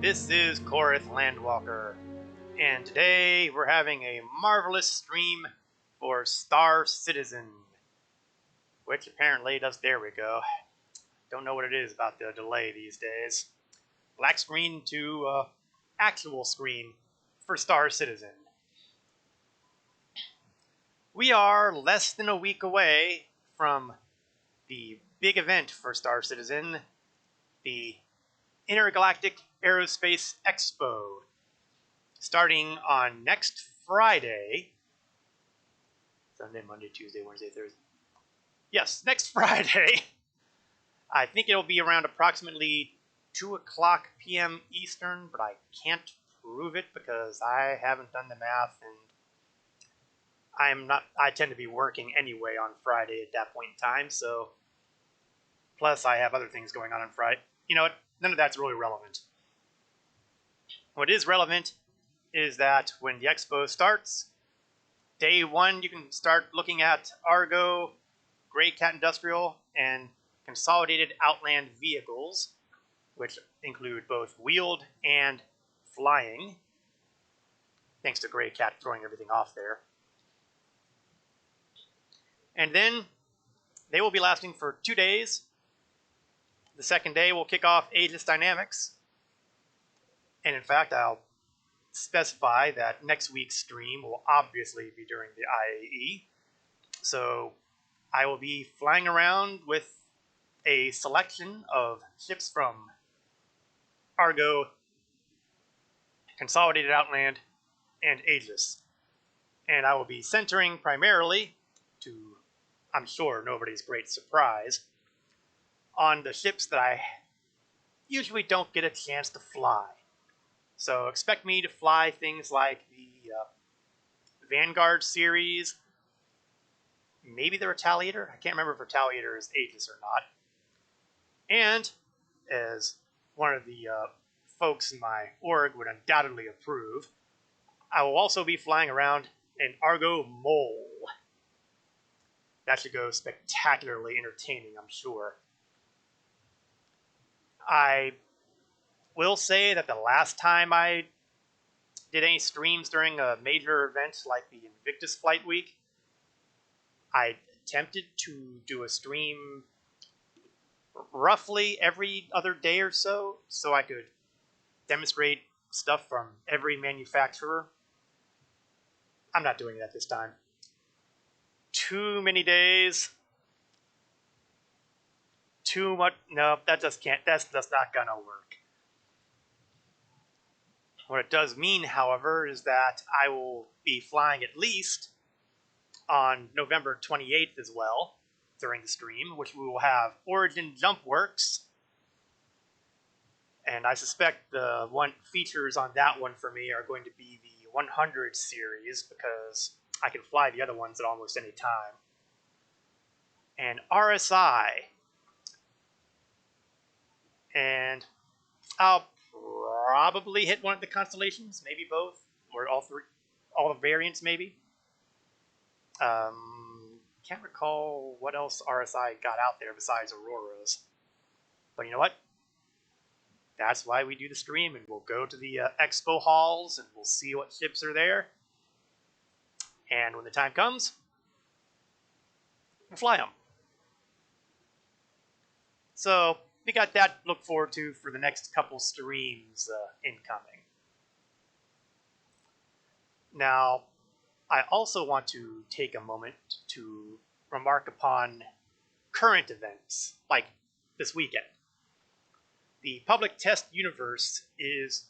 This is Korith Landwalker, and today we're having a marvelous stream for Star Citizen, which apparently does, there we go. Don't know what it is about the delay these days. Black screen to actual screen for Star Citizen. We are less than a week away from the big event for Star Citizen, the Intergalactic Aerospace Expo, starting on next Friday. Sunday, Monday, Tuesday, Wednesday, Thursday. Yes, next Friday. I think it'll be around approximately 2 o'clock p.m. Eastern, but I can't prove it because I haven't done the math, and I tend to be working anyway on Friday at that point in time, so plus I have other things going on Friday. You know what? None of that's really relevant. What is relevant is that when the expo starts, day one you can start looking at Argo, Grey Cat Industrial, and consolidated Outland vehicles, which include both wheeled and flying, thanks to Grey Cat throwing everything off there. And then they will be lasting for 2 days. The second day will kick off Aegis Dynamics. And in fact, I'll specify that next week's stream will obviously be during the IAE. So I will be flying around with a selection of ships from Argo, Consolidated Outland, and Aegis. And I will be centering primarily, to I'm sure nobody's great surprise, on the ships that I usually don't get a chance to fly. So expect me to fly things like the Vanguard series, maybe the Retaliator. I can't remember if Retaliator is Aegis or not. And as one of the folks in my org would undoubtedly approve, I will also be flying around an Argo Mole. That should go spectacularly entertaining, I'm sure. I will say that the last time I did any streams during a major event like the Invictus Flight Week, I attempted to do a stream roughly every other day or so I could demonstrate stuff from every manufacturer. I'm not doing that this time. Too many days. Too much. No, that just can't. That's not gonna work. What it does mean, however, is that I will be flying at least on November 28th as well during the stream, which we will have Origin Jump Works. And I suspect the features on that one for me are going to be the 100 series because I can fly the other ones at almost any time. And RSI. And I'll probably hit one of the constellations, maybe both, or all three, all the variants maybe. Can't recall what else RSI got out there besides Auroras. But you know what? That's why we do the stream, and we'll go to the expo halls, and we'll see what ships are there. And when the time comes, we'll fly them. So we got that to look forward to for the next couple streams incoming. Now, I also want to take a moment to remark upon current events, like this weekend. The public test universe is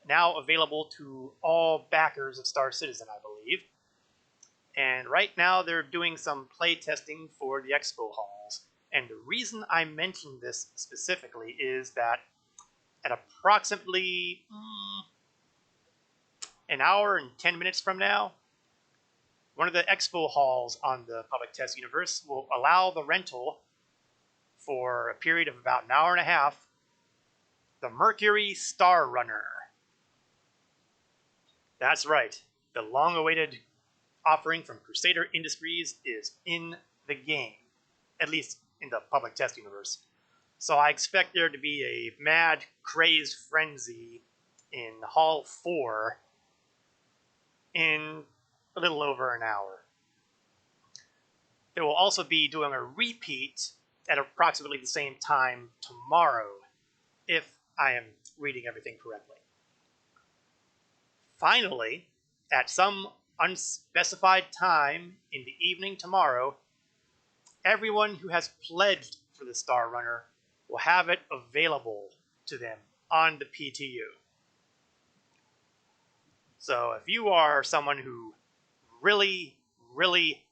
now available to all backers of Star Citizen, I believe. And right now they're doing some play testing for the expo halls. And the reason I mention this specifically is that at approximately an hour and 10 minutes from now, one of the expo halls on the public test universe will allow the rental for a period of about an hour and a half, the Mercury Star Runner. That's right, the long-awaited offering from Crusader Industries is in the game, at least in the public test universe. So I expect there to be a mad, crazed frenzy in Hall 4 in a little over an hour. They will also be doing a repeat at approximately the same time tomorrow, if I am reading everything correctly. Finally, at some unspecified time in the evening tomorrow, everyone who has pledged for the Star Runner will have it available to them on the PTU. So if you are someone who really, really,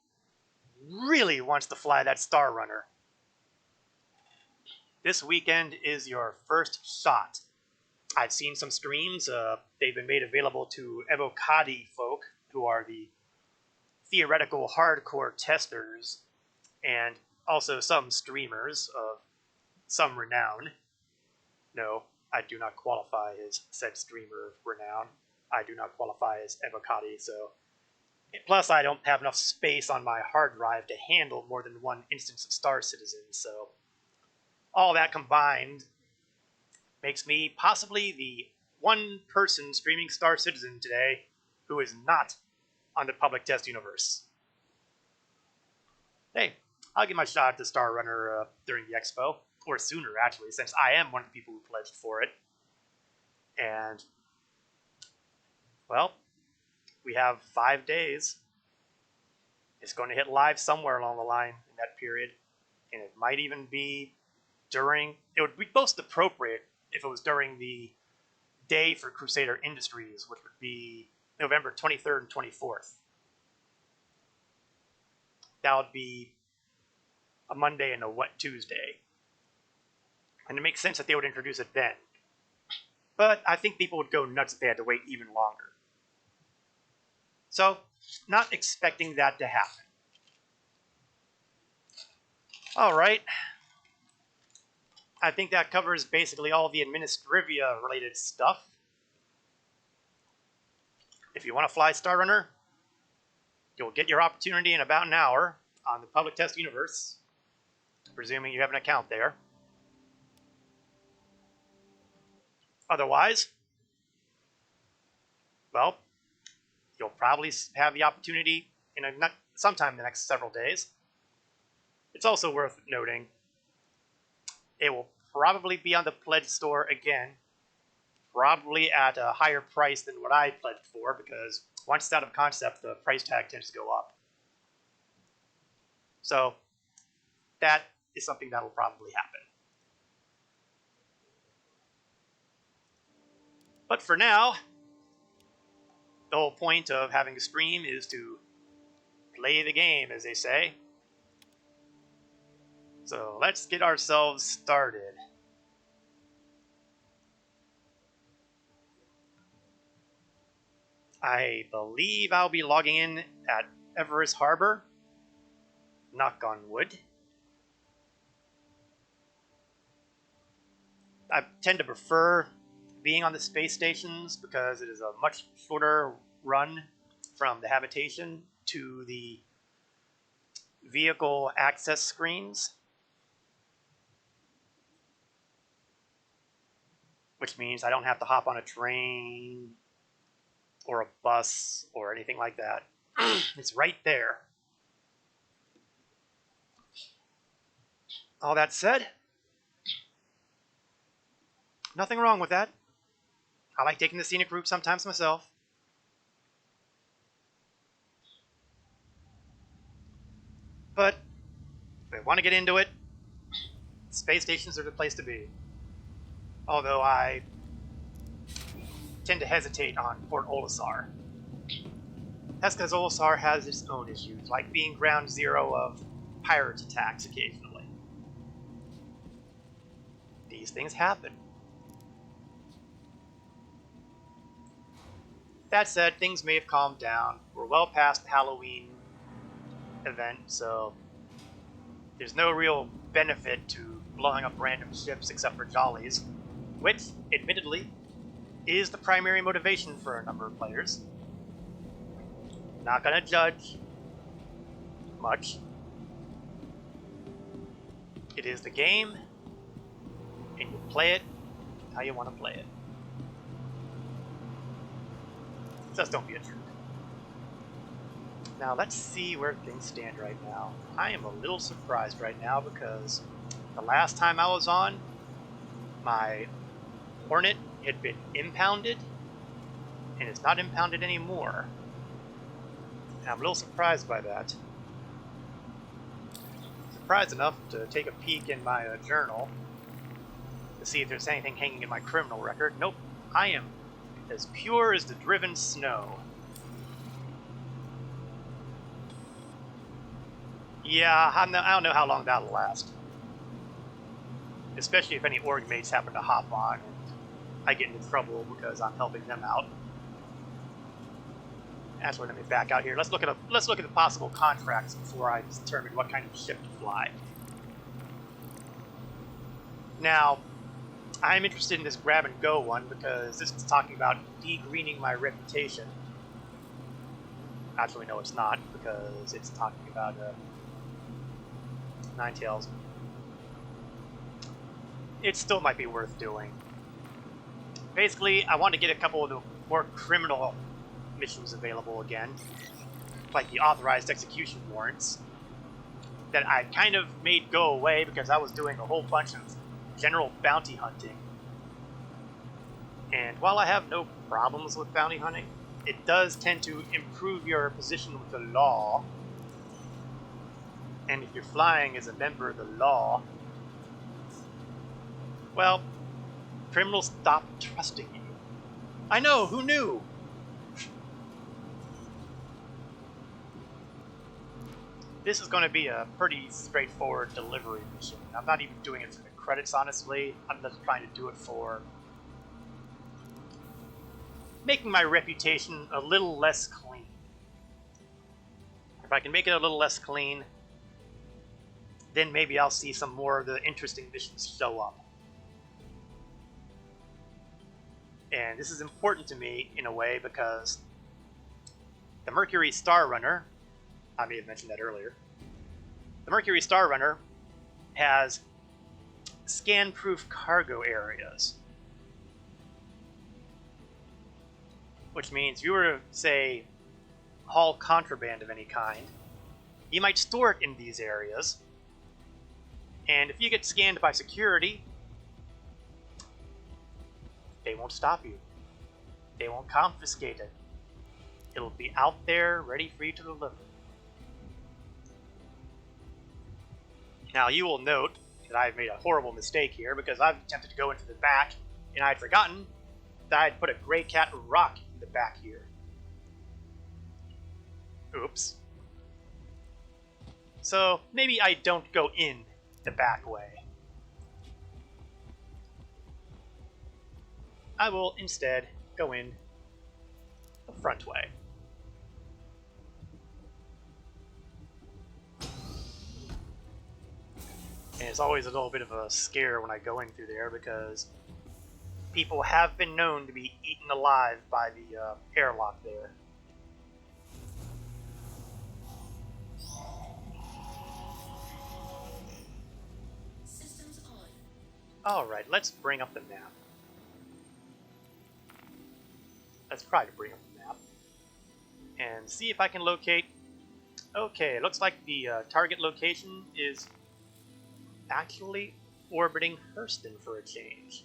really wants to fly that Star Runner, this weekend is your first shot. I've seen some streams. They've been made available to Evocati folk, who are the theoretical hardcore testers, and also some streamers of some renown. No, I do not qualify as said streamer of renown. I do not qualify as Evocati, so... Plus, I don't have enough space on my hard drive to handle more than one instance of Star Citizen, so... all that combined makes me possibly the one person streaming Star Citizen today who is not on the public test universe. Hey, I'll give my shot at the Star Runner during the expo, or sooner actually, since I am one of the people who pledged for it. And, well, we have 5 days. It's going to hit live somewhere along the line in that period, and it might even be during... it would be most appropriate if it was during the day for Crusader Industries, which would be November 23rd and 24th. That would be a Monday and a wet Tuesday. And it makes sense that they would introduce it then. But I think people would go nuts if they had to wait even longer. So, not expecting that to happen. Alright. I think that covers basically all the Administrivia related stuff. If you want to fly Star Runner, you'll get your opportunity in about an hour on the public test universe, presuming you have an account there. Otherwise, well, you'll probably have the opportunity in sometime in the next several days. It's also worth noting, it will probably be on the pledge store again, probably at a higher price than what I pledged for, because once it's out of concept, the price tag tends to go up. So that is something that will probably happen. But for now, the whole point of having a stream is to play the game, as they say. So let's get ourselves started. I believe I'll be logging in at Everest Harbor. Knock on wood. I tend to prefer being on the space stations because it is a much shorter run from the habitation to the vehicle access screens, which means I don't have to hop on a train or a bus or anything like that. It's right there. All that said, nothing wrong with that. I like taking the scenic route sometimes myself. But if I want to get into it, space stations are the place to be. Although I tend to hesitate on Port Olisar. That's because Olisar has its own issues, like being ground zero of pirate attacks occasionally. These things happen. That said, things may have calmed down. We're well past the Halloween event, so there's no real benefit to blowing up random ships except for jollies, which, admittedly, is the primary motivation for a number of players. Not gonna judge much. It is the game, and you play it how you want to play it. Just don't be a jerk. Now let's see where things stand right now. I am a little surprised right now because the last time I was on, my Hornet had been impounded, and it's not impounded anymore. And I'm a little surprised by that. Surprised enough to take a peek in my journal to see if there's anything hanging in my criminal record. Nope, I am as pure as the driven snow. Yeah, I don't know how long that'll last. Especially if any org mates happen to hop on and I get into trouble because I'm helping them out. Actually, let me back out here. Let's look at the possible contracts before I determine what kind of ship to fly. Now, I'm interested in this grab and go one because this is talking about degreening my reputation. Actually, no, it's not, because it's talking about Ninetales. It still might be worth doing. Basically, I want to get a couple of the more criminal missions available again, like the authorized execution warrants that I kind of made go away because I was doing a whole bunch of general bounty hunting. And while I have no problems with bounty hunting, it does tend to improve your position with the law. And if you're flying as a member of the law, well, criminals stop trusting you. I know, who knew? This is going to be a pretty straightforward delivery mission. I'm not even doing it for the credits, honestly. I'm just trying to do it for making my reputation a little less clean. If I can make it a little less clean, then maybe I'll see some more of the interesting missions show up. And this is important to me in a way because the Mercury Star Runner, I may have mentioned that earlier, the Mercury Star Runner has scan-proof cargo areas. Which means if you were to, say, haul contraband of any kind, you might store it in these areas. And if you get scanned by security, they won't stop you. They won't confiscate it. It'll be out there ready for you to deliver. Now you will note that I've made a horrible mistake here because I've attempted to go into the back and I'd forgotten that I'd put a Grey Cat rock in the back here. Oops. So maybe I don't go in the back way. I will instead go in the front way. And it's always a little bit of a scare when I go in through there because people have been known to be eaten alive by the airlock there. Systems on. Alright, let's bring up the map. Let's try to bring up the map. And see if I can locate... Okay, it looks like the target location is actually orbiting Hurston for a change.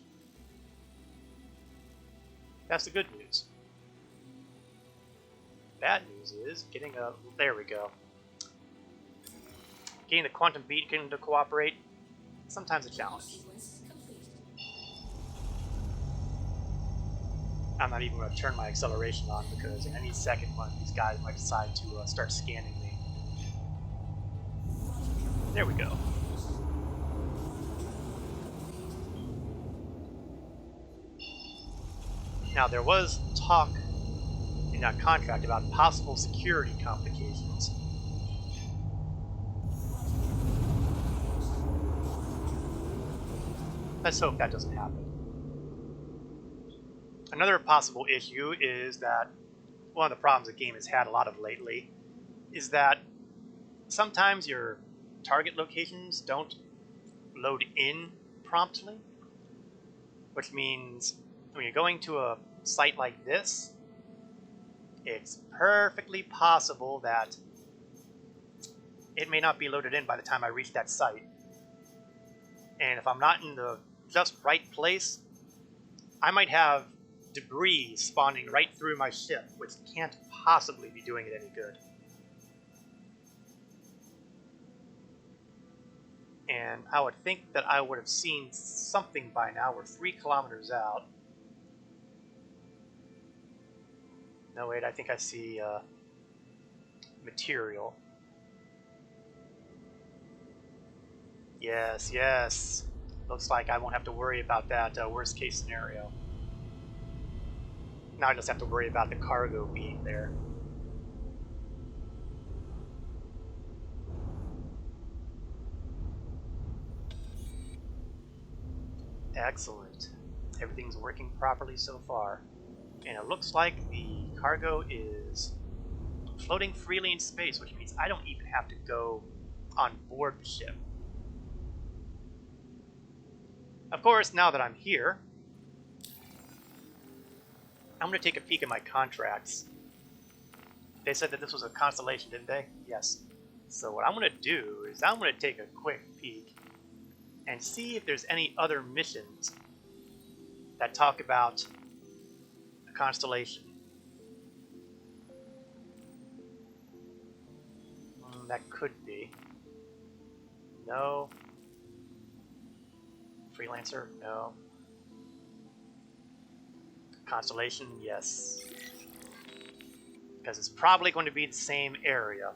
That's the good news. Bad news is getting a... There we go. Getting the quantum beacon to cooperate, sometimes a challenge. Sequence complete. I'm not even going to turn my acceleration on because in any second one of these guys might decide to start scanning me. There we go. Now there was talk in that contract about possible security complications. Let's hope that doesn't happen. Another possible issue is that one of the problems the game has had a lot of lately is that sometimes your target locations don't load in promptly, which means when you're going to a site like this, it's perfectly possible that it may not be loaded in by the time I reach that site. And if I'm not in the just right place, I might have debris spawning right through my ship, which can't possibly be doing it any good. And I would think that I would have seen something by now. We're 3 kilometers out. No, wait, I think I see material. Yes, yes. Looks like I won't have to worry about that worst case scenario. Now I just have to worry about the cargo being there. Excellent. Everything's working properly so far. And it looks like the cargo is floating freely in space, which means I don't even have to go on board the ship. Of course, now that I'm here, I'm going to take a peek at my contracts. They said that this was a constellation, didn't they? Yes. So what I'm going to do is I'm going to take a quick peek and see if there's any other missions that talk about a constellation. That could be. No. Freelancer? No. Constellation? Yes. Because it's probably going to be the same area.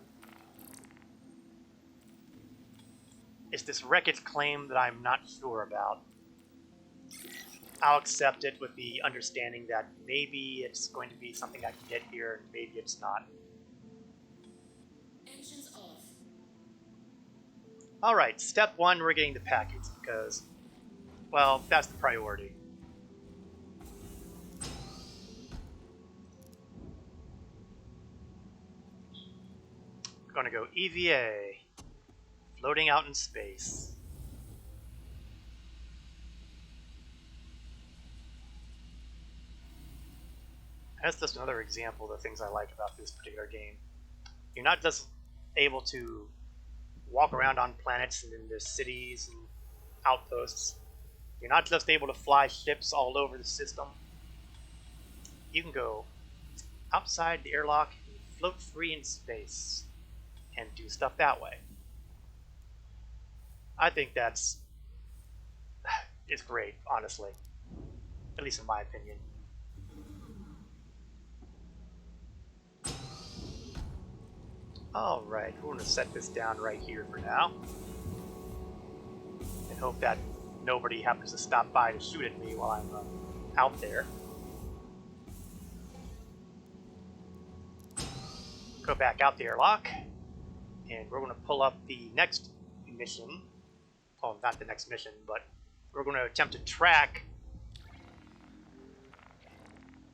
It's this wreckage claim that I'm not sure about. I'll accept it with the understanding that maybe it's going to be something I can get here, and maybe it's not. Engines off. Alright, step 1, we're getting the package, because, well, that's the priority. We're going to go EVA, floating out in space. That's just another example of the things I like about this particular game. You're not just able to walk around on planets and in the cities and outposts. You're not just able to fly ships all over the system. You can go outside the airlock and float free in space and do stuff that way. I think it's great, honestly. At least in my opinion. Alright, we're going to set this down right here for now. And hope that nobody happens to stop by to shoot at me while I'm out there. Go back out the airlock. And we're going to pull up the next mission. Well, not the next mission, but we're going to attempt to track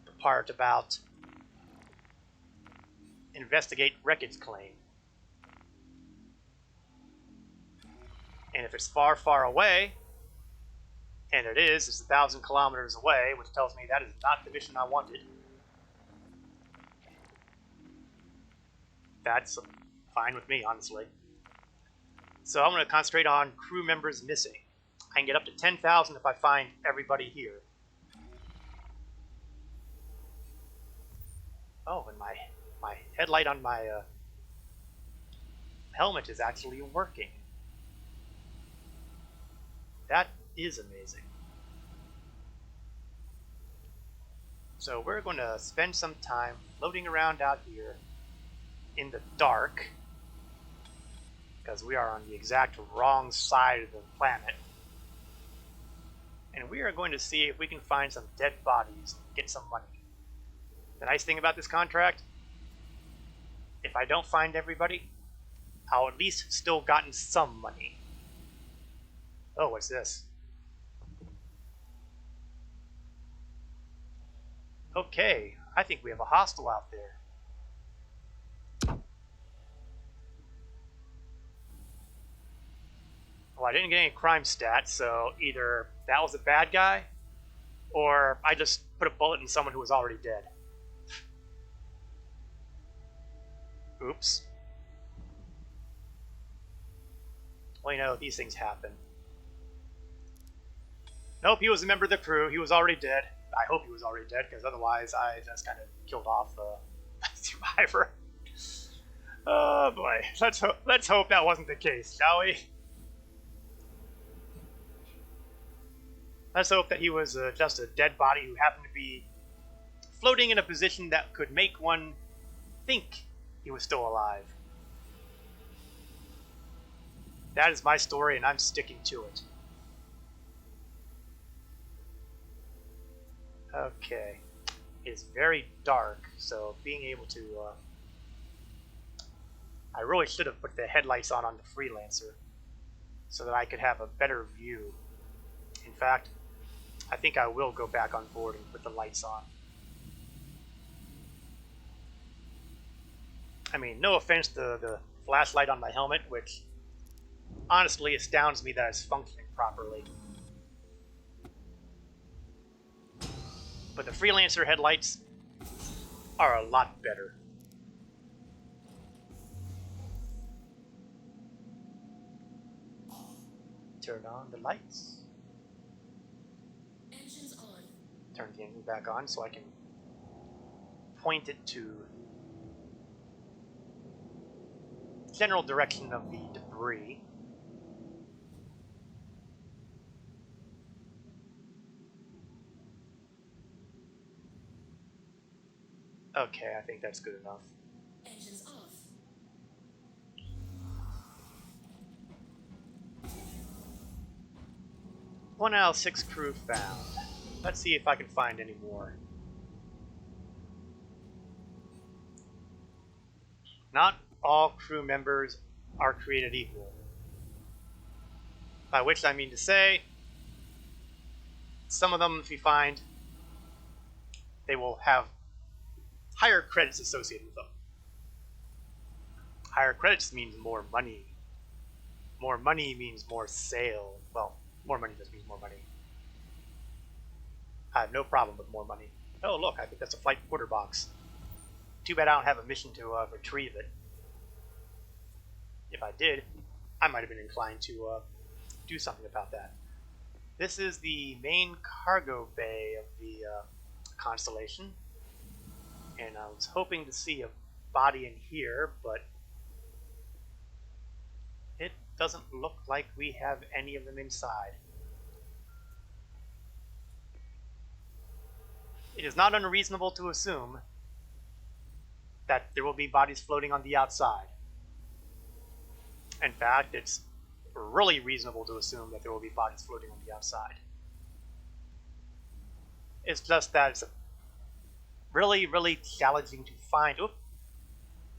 the part about investigate wreckage claim. And if it's far, far away, and it's 1,000 kilometers away, which tells me that is not the mission I wanted. That's fine with me, honestly. So I'm going to concentrate on crew members missing. I can get up to 10,000 if I find everybody here. Oh, and my headlight on my helmet is actually working. That is amazing. So we're going to spend some time floating around out here in the dark, because we are on the exact wrong side of the planet. And we are going to see if we can find some dead bodies and get some money. The nice thing about this contract, if I don't find everybody, I'll at least still gotten some money. Oh, what's this? Okay, I think we have a hostile out there. Well, I didn't get any crime stats, so either that was a bad guy, or I just put a bullet in someone who was already dead. Oops. Well, you know, these things happen. Nope, he was a member of the crew. He was already dead. I hope he was already dead, because otherwise I just kind of killed off the survivor. Oh boy, let's hope that wasn't the case, shall we? Let's hope that he was just a dead body who happened to be floating in a position that could make one think he was still alive. That is my story, and I'm sticking to it. Okay. It's very dark, so being able to... I really should have put the headlights on the Freelancer so that I could have a better view. In fact, I think I will go back on board and put the lights on. I mean, no offense to the flashlight on my helmet, which honestly astounds me that it's functioning properly. But the Freelancer headlights are a lot better. Turn on the lights. Engines on. Turn the engine back on so I can point it to general direction of the debris. Okay, I think that's good enough. Engines off. One out of 6 crew found. Let's see if I can find any more. Not all crew members are created equal. By which I mean to say, some of them, if you find, they will have higher credits associated with them. Higher credits means more money. More money means more sale. Well, more money just means more money. I have no problem with more money. Oh, look, I think that's a flight quarter box. Too bad I don't have a mission to retrieve it. If I did, I might have been inclined to do something about that. This is the main cargo bay of the Constellation, and I was hoping to see a body in here, but it doesn't look like we have any of them inside. It is not unreasonable to assume that there will be bodies floating on the outside. In fact, it's really reasonable to assume that there will be bodies floating on the outside. It's just that it's really, really challenging to find. Oop.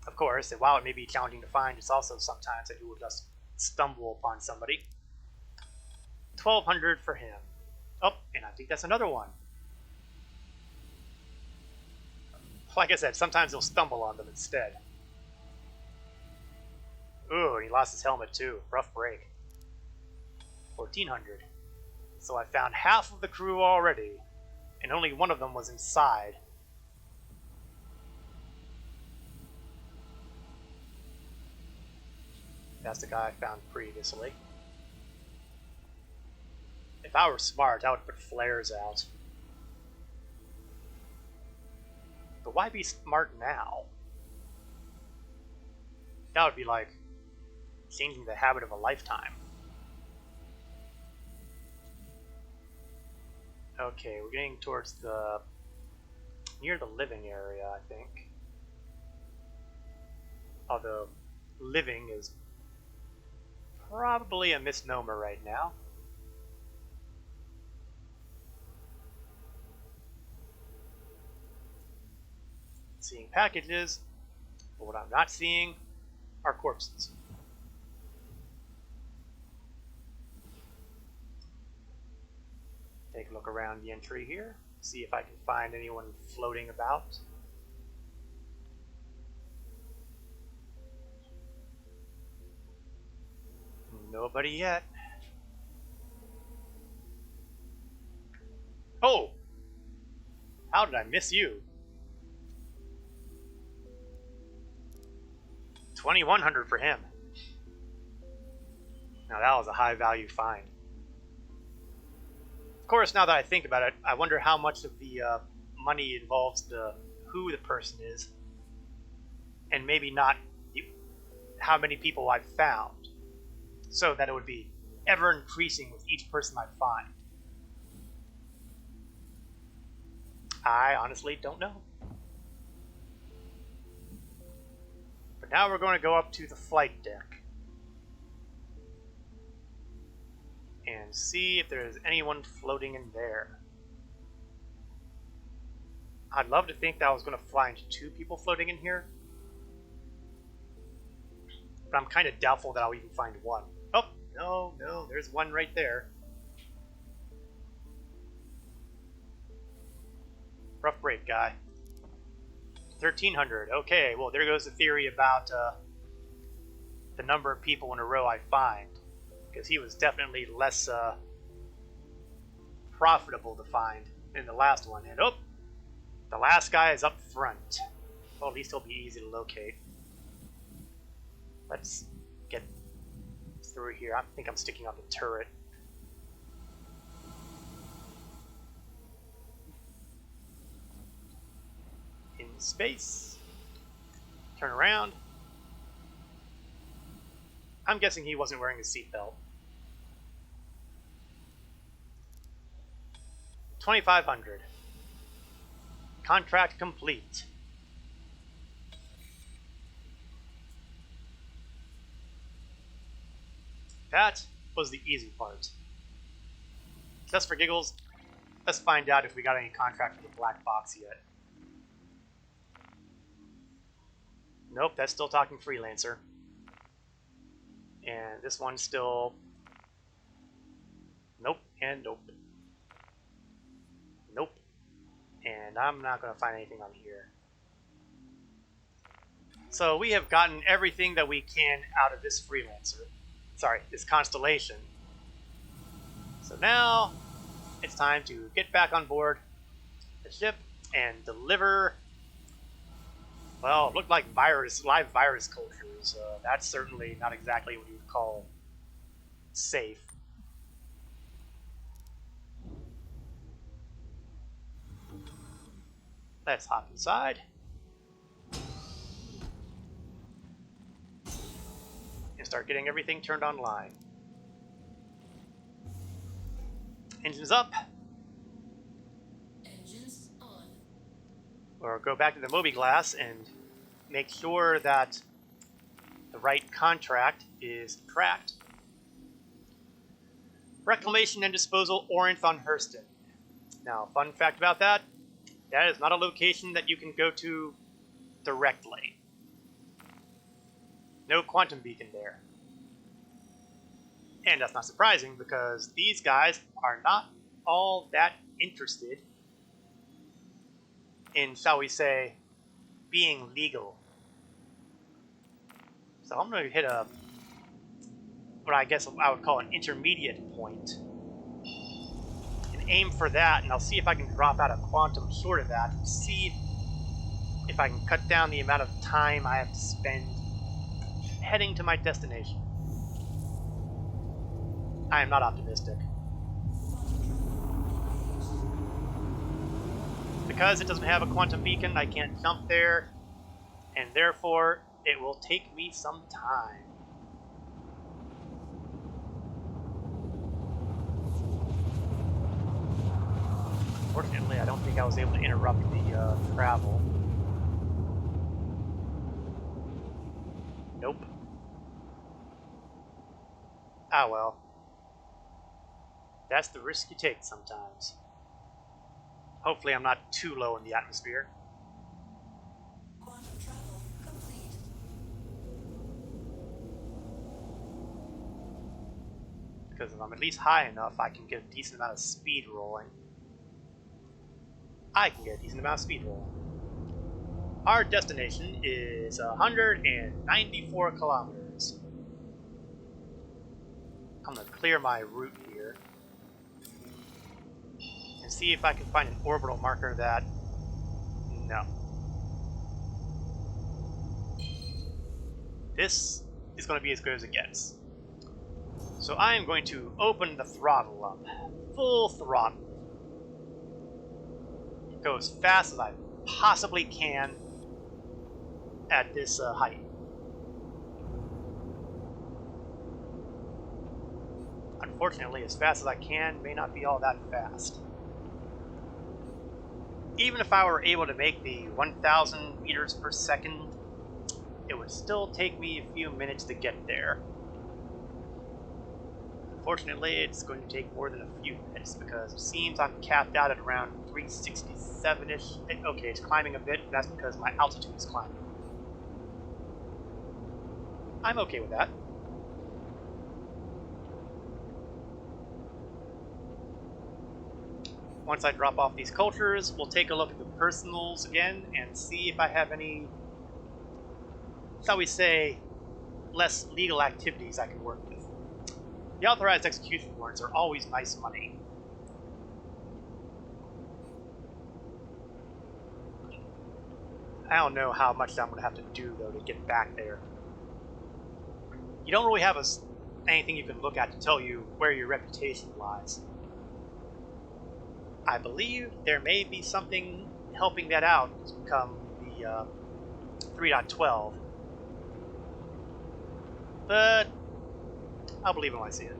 Of course, and while it may be challenging to find, it's also sometimes that you will just stumble upon somebody. 1,200 for him. Oh, and I think that's another one. Like I said, sometimes you'll stumble on them instead. Ooh, and he lost his helmet too. Rough break. 1,400. So I found half of the crew already, and only one of them was inside. That's the guy I found previously. If I were smart, I would put flares out. But why be smart now? That would be like changing the habit of a lifetime. Okay, we're getting towards near the living area, I think. Although living is probably a misnomer right now. Seeing packages, but what I'm not seeing are corpses. Take a look around the entry here, see if I can find anyone floating about. Nobody yet. Oh! How did I miss you? 2,100 for him. Now that was a high value find. Of course, now that I think about it, I wonder how much of the money involves who the person is, and maybe not how many people I've found, so that it would be ever increasing with each person I find. I honestly don't know. But now we're going to go up to the flight deck and see if there's anyone floating in there. I'd love to think that I was going to find 2 people floating in here, but I'm kind of doubtful that I'll even find 1. Oh, no, there's 1 right there. Rough break, guy. 1,300. Okay, well, there goes the theory about the number of people in a row I find, because he was definitely less profitable to find than the last one. And oh, the last guy is up front. Well, at least he'll be easy to locate. Let's get through here. I think I'm sticking on the turret. In space. Turn around. I'm guessing he wasn't wearing a seatbelt. 2,500. Contract complete. That was the easy part. Just for giggles, let's find out if we got any contract for the black box yet. Nope, that's still talking freelancer. And this one's still... Nope, and nope. Nope. And I'm not going to find anything on here. So we have gotten everything that we can out of this freelancer. Sorry, this constellation. So now it's time to get back on board the ship and deliver... Well, it looked like live virus cultures. That's certainly not exactly what you would call safe. Let's hop inside. And start getting everything turned online. Engines up. Engines on. Or go back to the mobiGlas and make sure that the right contract is tracked. Reclamation and Disposal Orinth on Hurston. Now, fun fact about that, that is not a location that you can go to directly. No quantum beacon there. And that's not surprising because these guys are not all that interested in, shall we say, being legal. So I'm going to hit what I guess I would call an intermediate point. And aim for that, and I'll see if I can drop out a quantum short of that, and see if I can cut down the amount of time I have to spend heading to my destination. I am not optimistic. Because it doesn't have a quantum beacon, I can't jump there, and therefore it will take me some time. Fortunately, I don't think I was able to interrupt the travel. Nope. Ah well. That's the risk you take sometimes. Hopefully I'm not too low in the atmosphere. Quantum travel complete. Because if I'm at least high enough, I can get a decent amount of speed rolling. I can get a decent amount of speed rolling. Our destination is 194 kilometers. I'm going to clear my route here and see if I can find an orbital marker that... No. this is going to be as good as it gets. So I am going to open the throttle up. Full throttle. Go as fast as I possibly can at this height. Unfortunately, as fast as I can may not be all that fast. Even if I were able to make the 1,000 meters per second, it would still take me a few minutes to get there. Unfortunately, it's going to take more than a few minutes because it seems I'm capped out at around 367-ish. Okay, it's climbing a bit, but that's because my altitude is climbing. I'm okay with that. Once I drop off these cultures, we'll take a look at the personals again and see if I have any, shall we say, less legal activities I can work with. The authorized execution warrants are always nice money. I don't know how much I'm going to have to do, though, to get back there. You don't really have anything you can look at to tell you where your reputation lies. I believe there may be something helping that out come the 3.12. But I'll believe it when I see it.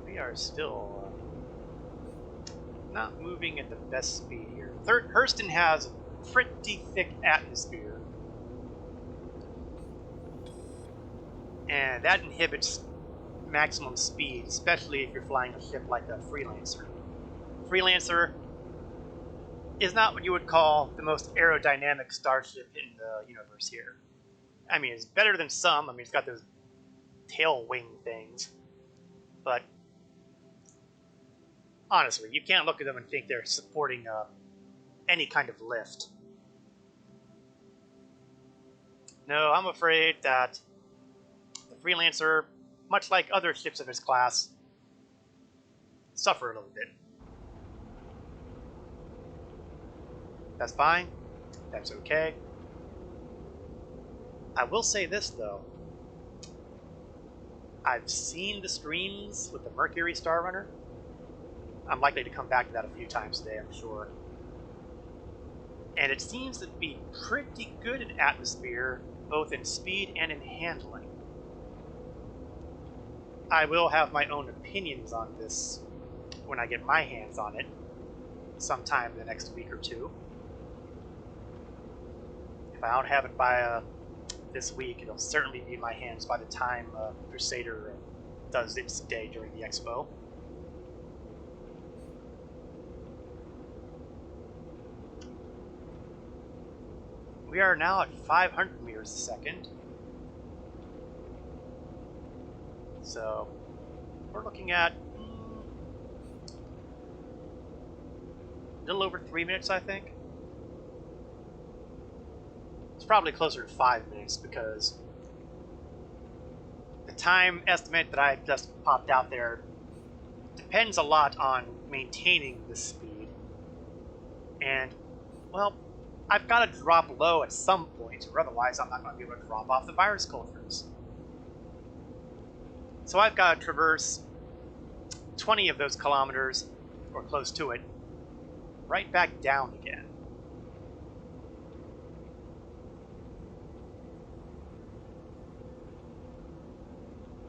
We are still not moving at the best speed here. Hurston has a pretty thick atmosphere, and that inhibits maximum speed, especially if you're flying a ship like a Freelancer. Freelancer is not what you would call the most aerodynamic starship in the universe here. I mean, it's better than some. I mean, it's got those tail wing things. But honestly, you can't look at them and think they're supporting any kind of lift. No, I'm afraid that the Freelancer, much like other ships of its class, suffer a little bit. That's fine. That's okay. I will say this, though. I've seen the streams with the Mercury Star Runner. I'm likely to come back to that a few times today, I'm sure. And it seems to be pretty good in atmosphere, both in speed and in handling. I will have my own opinions on this when I get my hands on it sometime in the next week or two. If I don't have it by this week, it'll certainly be in my hands by the time Crusader does its day during the expo. We are now at 500 meters a second. So we're looking at a little over 3 minutes, I think. It's probably closer to 5 minutes because the time estimate that I just popped out there depends a lot on maintaining the speed. And, well, I've got to drop low at some point, or otherwise I'm not going to be able to drop off the virus cultures. So I've got to traverse 20 of those kilometers, or close to it, right back down again.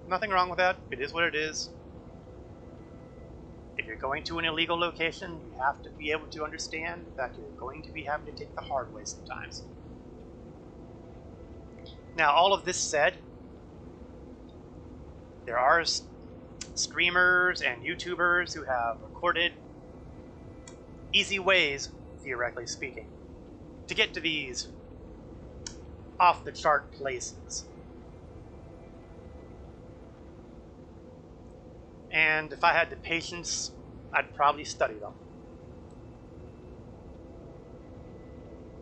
Nothing wrong with that. It is what it is. If you're going to an illegal location, you have to be able to understand that you're going to be having to take the hard way sometimes. Now, all of this said, there are streamers and YouTubers who have recorded easy ways, theoretically speaking, to get to these off-the-chart places. And if I had the patience, I'd probably study them.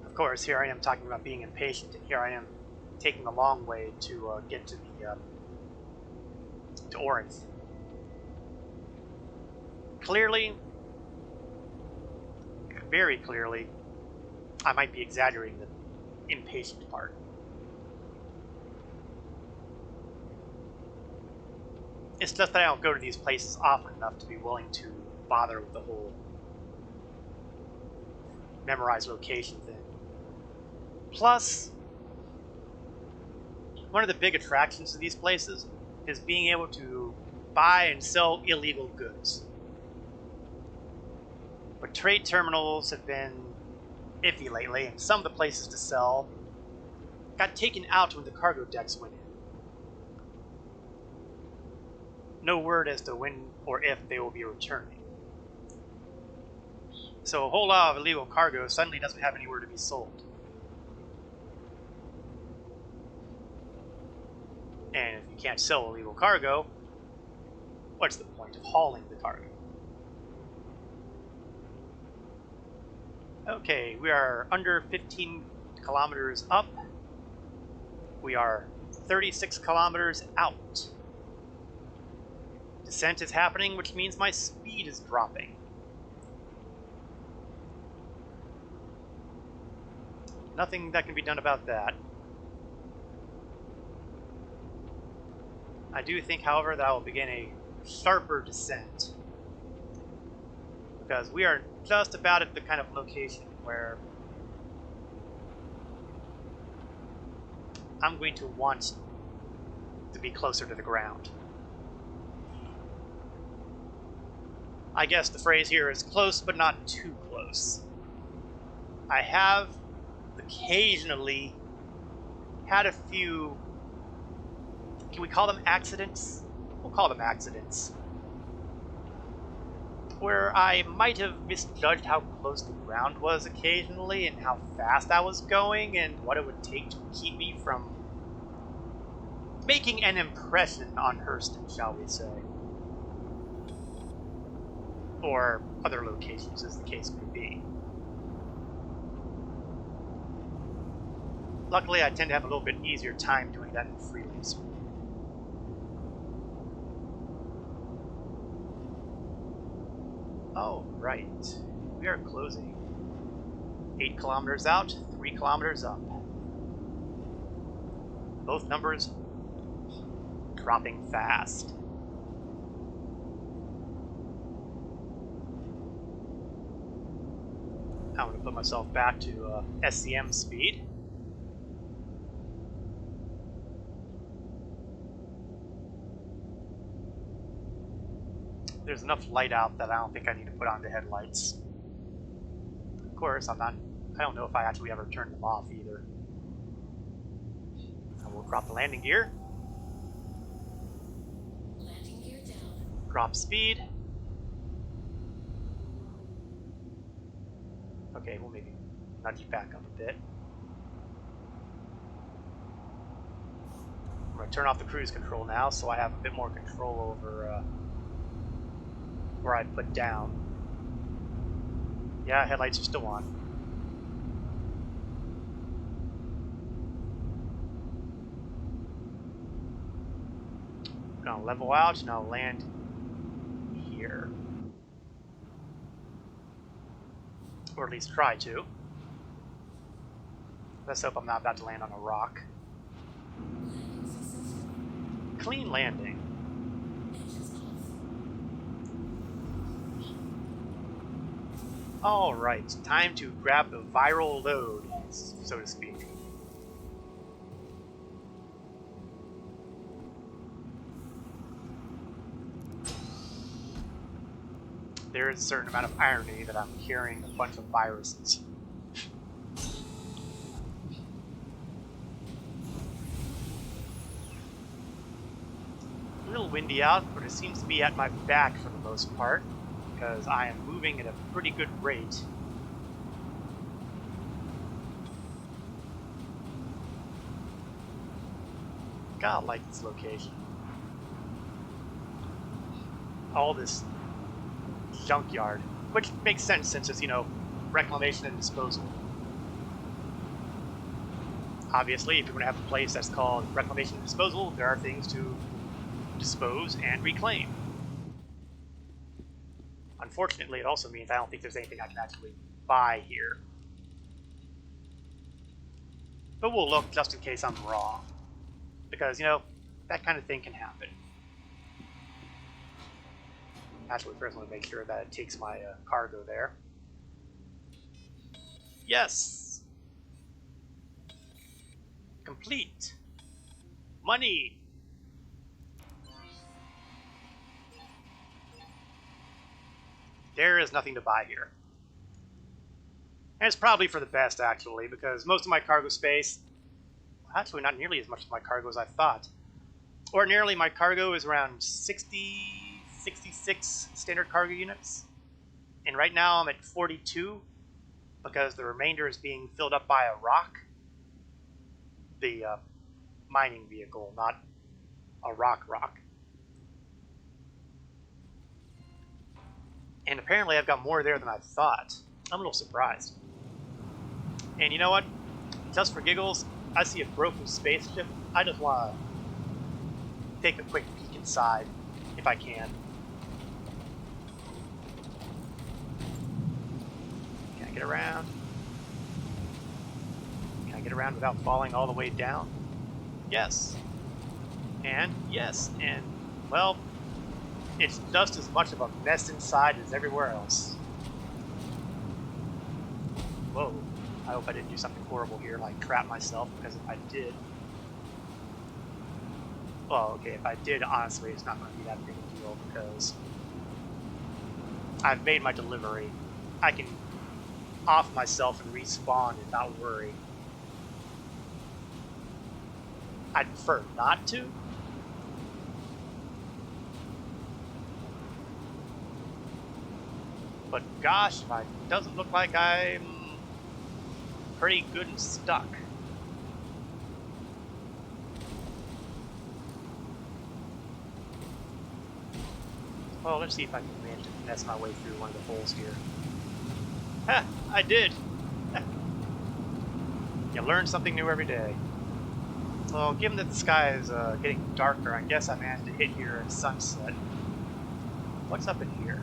Of course, here I am talking about being impatient, and here I am taking the long way to get to the to Orinth. Clearly, very clearly, I might be exaggerating the impatient part. It's just that I don't go to these places often enough to be willing to bother with the whole memorize location thing. Plus, one of the big attractions of these places is being able to buy and sell illegal goods. But trade terminals have been iffy lately, and some of the places to sell got taken out when the cargo decks went in. No word as to when or if they will be returning. So a whole lot of illegal cargo suddenly doesn't have anywhere to be sold. And if you can't sell illegal cargo, what's the point of hauling the cargo? Okay, we are under 15 kilometers up. We are 36 kilometers out. Descent is happening, which means my speed is dropping. Nothing that can be done about that. I do think, however, that I will begin a sharper descent, because we are just about at the kind of location where I'm going to want to be closer to the ground. I guess the phrase here is close, but not too close. I have occasionally had a few, can we call them accidents? We'll call them accidents, where I might have misjudged how close the ground was occasionally and how fast I was going and what it would take to keep me from making an impression on Hurston, shall we say. Or other locations, as the case may be. Luckily, I tend to have a little bit easier time doing that in freelance. Oh, right. We are closing. 8 kilometers out, 3 kilometers up. Both numbers dropping fast. I'm going to put myself back to SCM speed. There's enough light out that I don't think I need to put on the headlights. Of course, I don't know if I actually ever turned them off either. I will drop the landing gear. Landing gear down. Drop speed. Okay, we'll maybe nudge it back up a bit. I'm going to turn off the cruise control now so I have a bit more control over where I put down. Yeah, headlights are still on. Gonna level out and I'll land here. Or at least try to. Let's hope I'm not about to land on a rock. Landing successful. Clean landing. Engines off. Alright, time to grab the viral load, so to speak. There is a certain amount of irony that I'm carrying a bunch of viruses. A little windy out, but it seems to be at my back for the most part, because I am moving at a pretty good rate. God, I like this location. All this junkyard, which makes sense since it's, reclamation and disposal. Obviously, if you're going to have a place that's called reclamation and disposal, there are things to dispose and reclaim. Unfortunately, it also means I don't think there's anything I can actually buy here. But we'll look just in case I'm wrong. Because, you know, that kind of thing can happen. Actually, first I want to make sure that it takes my cargo there. Yes! Complete! Money! There is nothing to buy here. And it's probably for the best, actually, because most of my cargo space, actually not nearly as much of my cargo as I thought. Ordinarily, my cargo is around 60, 66 standard cargo units. And right now I'm at 42, because the remainder is being filled up by a rock. The mining vehicle, not a rock. And apparently I've got more there than I thought. I'm a little surprised. And you know what? Just for giggles, I see a broken spaceship. I just want to take a quick peek inside, if I can. Can I get around? Can I get around without falling all the way down? Yes. And yes. And, well, it's just as much of a mess inside as everywhere else. Whoa. I hope I didn't do something horrible here, like trap myself, because if I did... Well, okay, if I did, honestly, it's not going to be that big a deal, because I've made my delivery. I can off myself and respawn and not worry. I'd prefer not to. But gosh, it doesn't look like I'm pretty good and stuck. Well, let's see if I can manage to finesse my way through one of the holes here. Ha! I did! You learn something new every day. Well, given that the sky is getting darker, I guess I managed to hit here at sunset. What's up in here?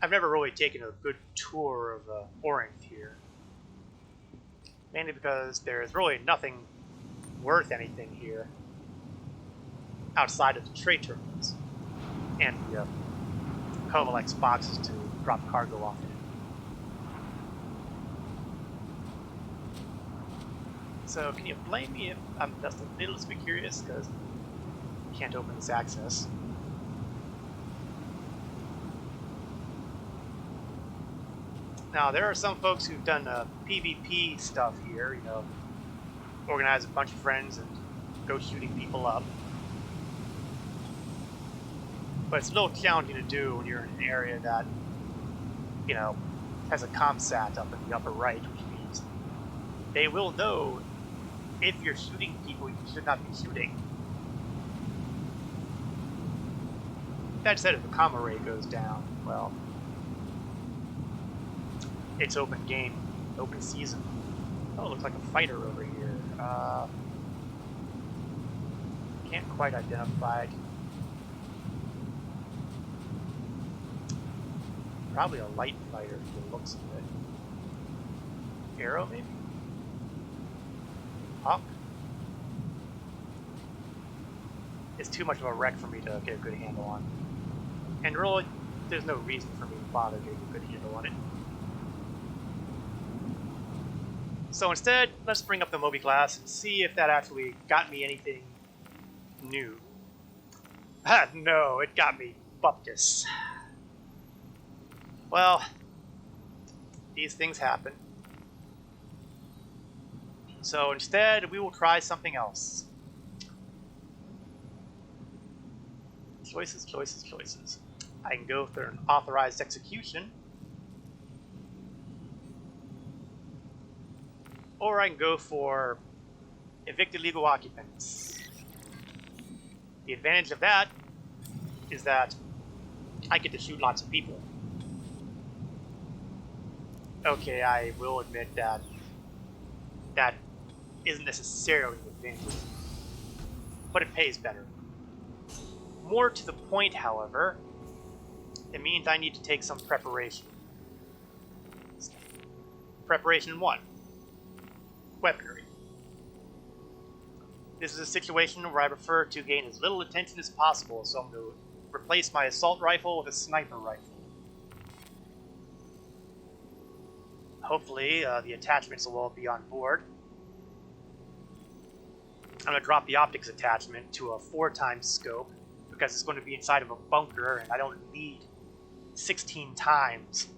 I've never really taken a good tour of Orinth here. Mainly because there's really nothing worth anything here outside of the trade terminals and the Kovalex boxes to drop cargo off in. So can you blame me if I'm just a little bit curious because I can't open this access? Now, there are some folks who've done PvP stuff here, you know, organize a bunch of friends and go shooting people up. But it's a little challenging to do when you're in an area that, you know, has a comsat up in the upper right, which means they will know if you're shooting people you should not be shooting. That said, if the comma ray goes down, well, it's open game, open season. Oh, it looks like a fighter over here. Can't quite identify it. Probably a light fighter from the looks of it. Arrow, maybe? Hawk? It's too much of a wreck for me to get a good handle on. And really, there's no reason for me to bother getting a good handle on it. So instead, let's bring up the Moby class and see if that actually got me anything new. No, it got me bupkis. Well, these things happen. So instead, we will try something else. Choices, choices, choices. I can go for an authorized execution. Or I can go for evicted legal occupants. The advantage of that is that I get to shoot lots of people. Okay, I will admit that that isn't necessarily an advantage, but it pays better. More to the point, however, it means I need to take some preparation. Preparation 1. Weaponry. This is a situation where I prefer to gain as little attention as possible, so I'm going to replace my assault rifle with a sniper rifle. Hopefully, the attachments will all be on board. I'm going to drop the optics attachment to a 4x scope, because it's going to be inside of a bunker, and I don't need 16 times.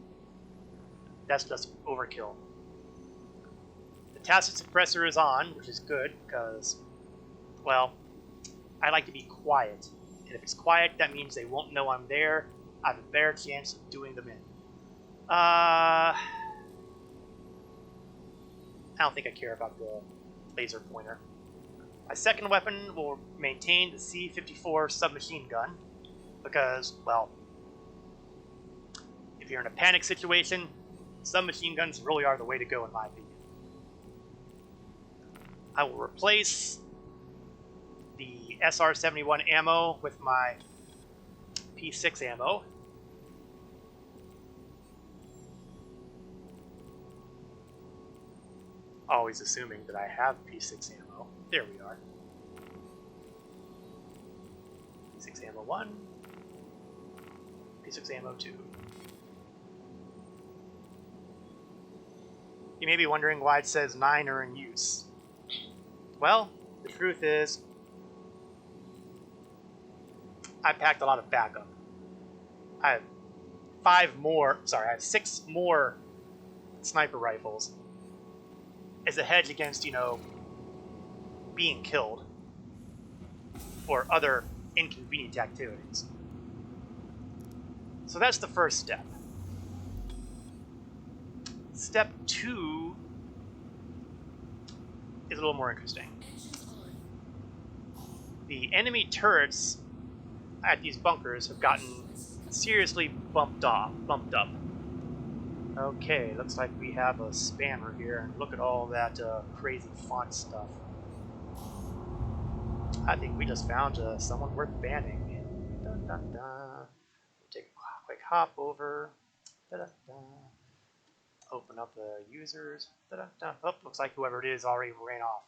That's just overkill. The tacit suppressor is on, which is good, because, well, I like to be quiet. And if it's quiet, that means they won't know I'm there. I have a better chance of doing them in. I don't think I care about the laser pointer. My second weapon will maintain the C-54 submachine gun, because, well, if you're in a panic situation, submachine guns really are the way to go, in my opinion. I will replace the SR-71 ammo with my P6 ammo. Always assuming that I have P6 ammo. There we are. P6 ammo 1. P6 ammo 2. You may be wondering why it says 9 are in use. Well, the truth is, I packed a lot of backup. I have 6 more sniper rifles as a hedge against, being killed or other inconvenient activities. So that's the first step. Step 2 is a little more interesting. The enemy turrets at these bunkers have gotten seriously bumped up. Okay, looks like we have a spammer here, and look at all that crazy font stuff. I think we just found someone worth banning. Dun, dun, dun. Take a quick hop over. Da, da, da. Open up the users. Da, da, da. Oh, looks like whoever it is already ran off.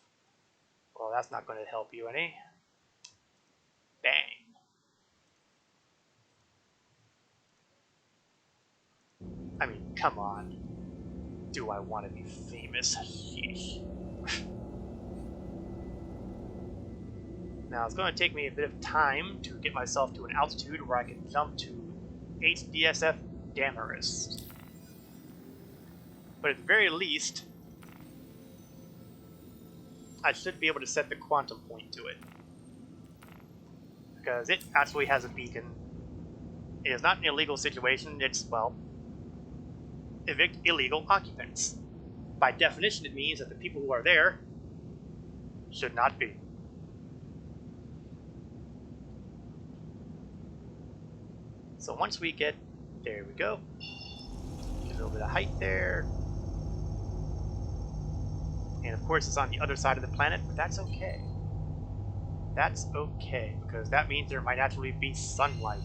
Well, that's not going to help you any. Bang. I mean, come on. Do I want to be famous? Yeesh. Now, it's going to take me a bit of time to get myself to an altitude where I can jump to HDSF Damaris. But at the very least, I should be able to set the quantum point to it. Because it actually has a beacon. It is not an illegal situation, it's, well, evict illegal occupants. By definition, it means that the people who are there should not be. So once we get, there we go, get a little bit of height there. And of course it's on the other side of the planet, but that's okay. That's okay, because that means there might actually be sunlight.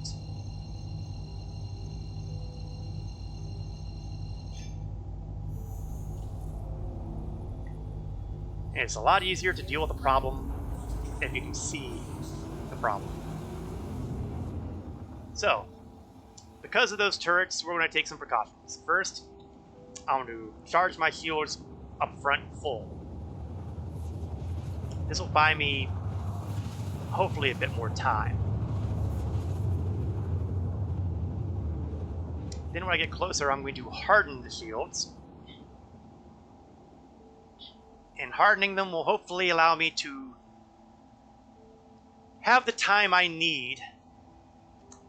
And it's a lot easier to deal with a problem if you can see the problem. So, because of those turrets, we're going to take some precautions. First, I'm going to charge my shields up front full. This will buy me, hopefully, a bit more time. Then when I get closer, I'm going to harden the shields. And hardening them will hopefully allow me to have the time I need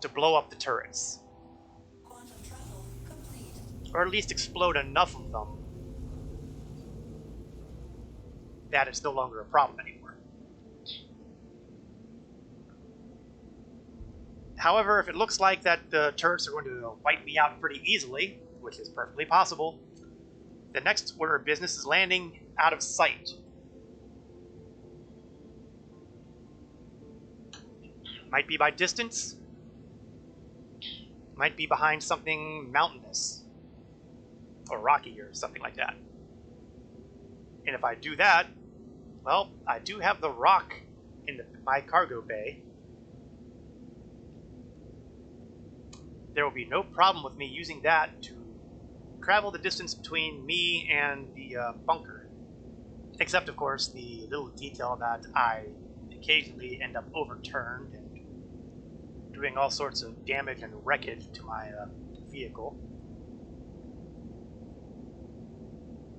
to blow up the turrets. Or at least explode enough of them that it's no longer a problem anymore. However, if it looks like that the turrets are going to wipe me out pretty easily, which is perfectly possible, the next order of business is landing out of sight. Might be by distance, Might be behind something mountainous or rocky or something like that. And if I do that, well, I do have the rock in my cargo bay. There will be no problem with me using that to travel the distance between me and the bunker. Except, of course, the little detail that I occasionally end up overturned and doing all sorts of damage and wreckage to my vehicle.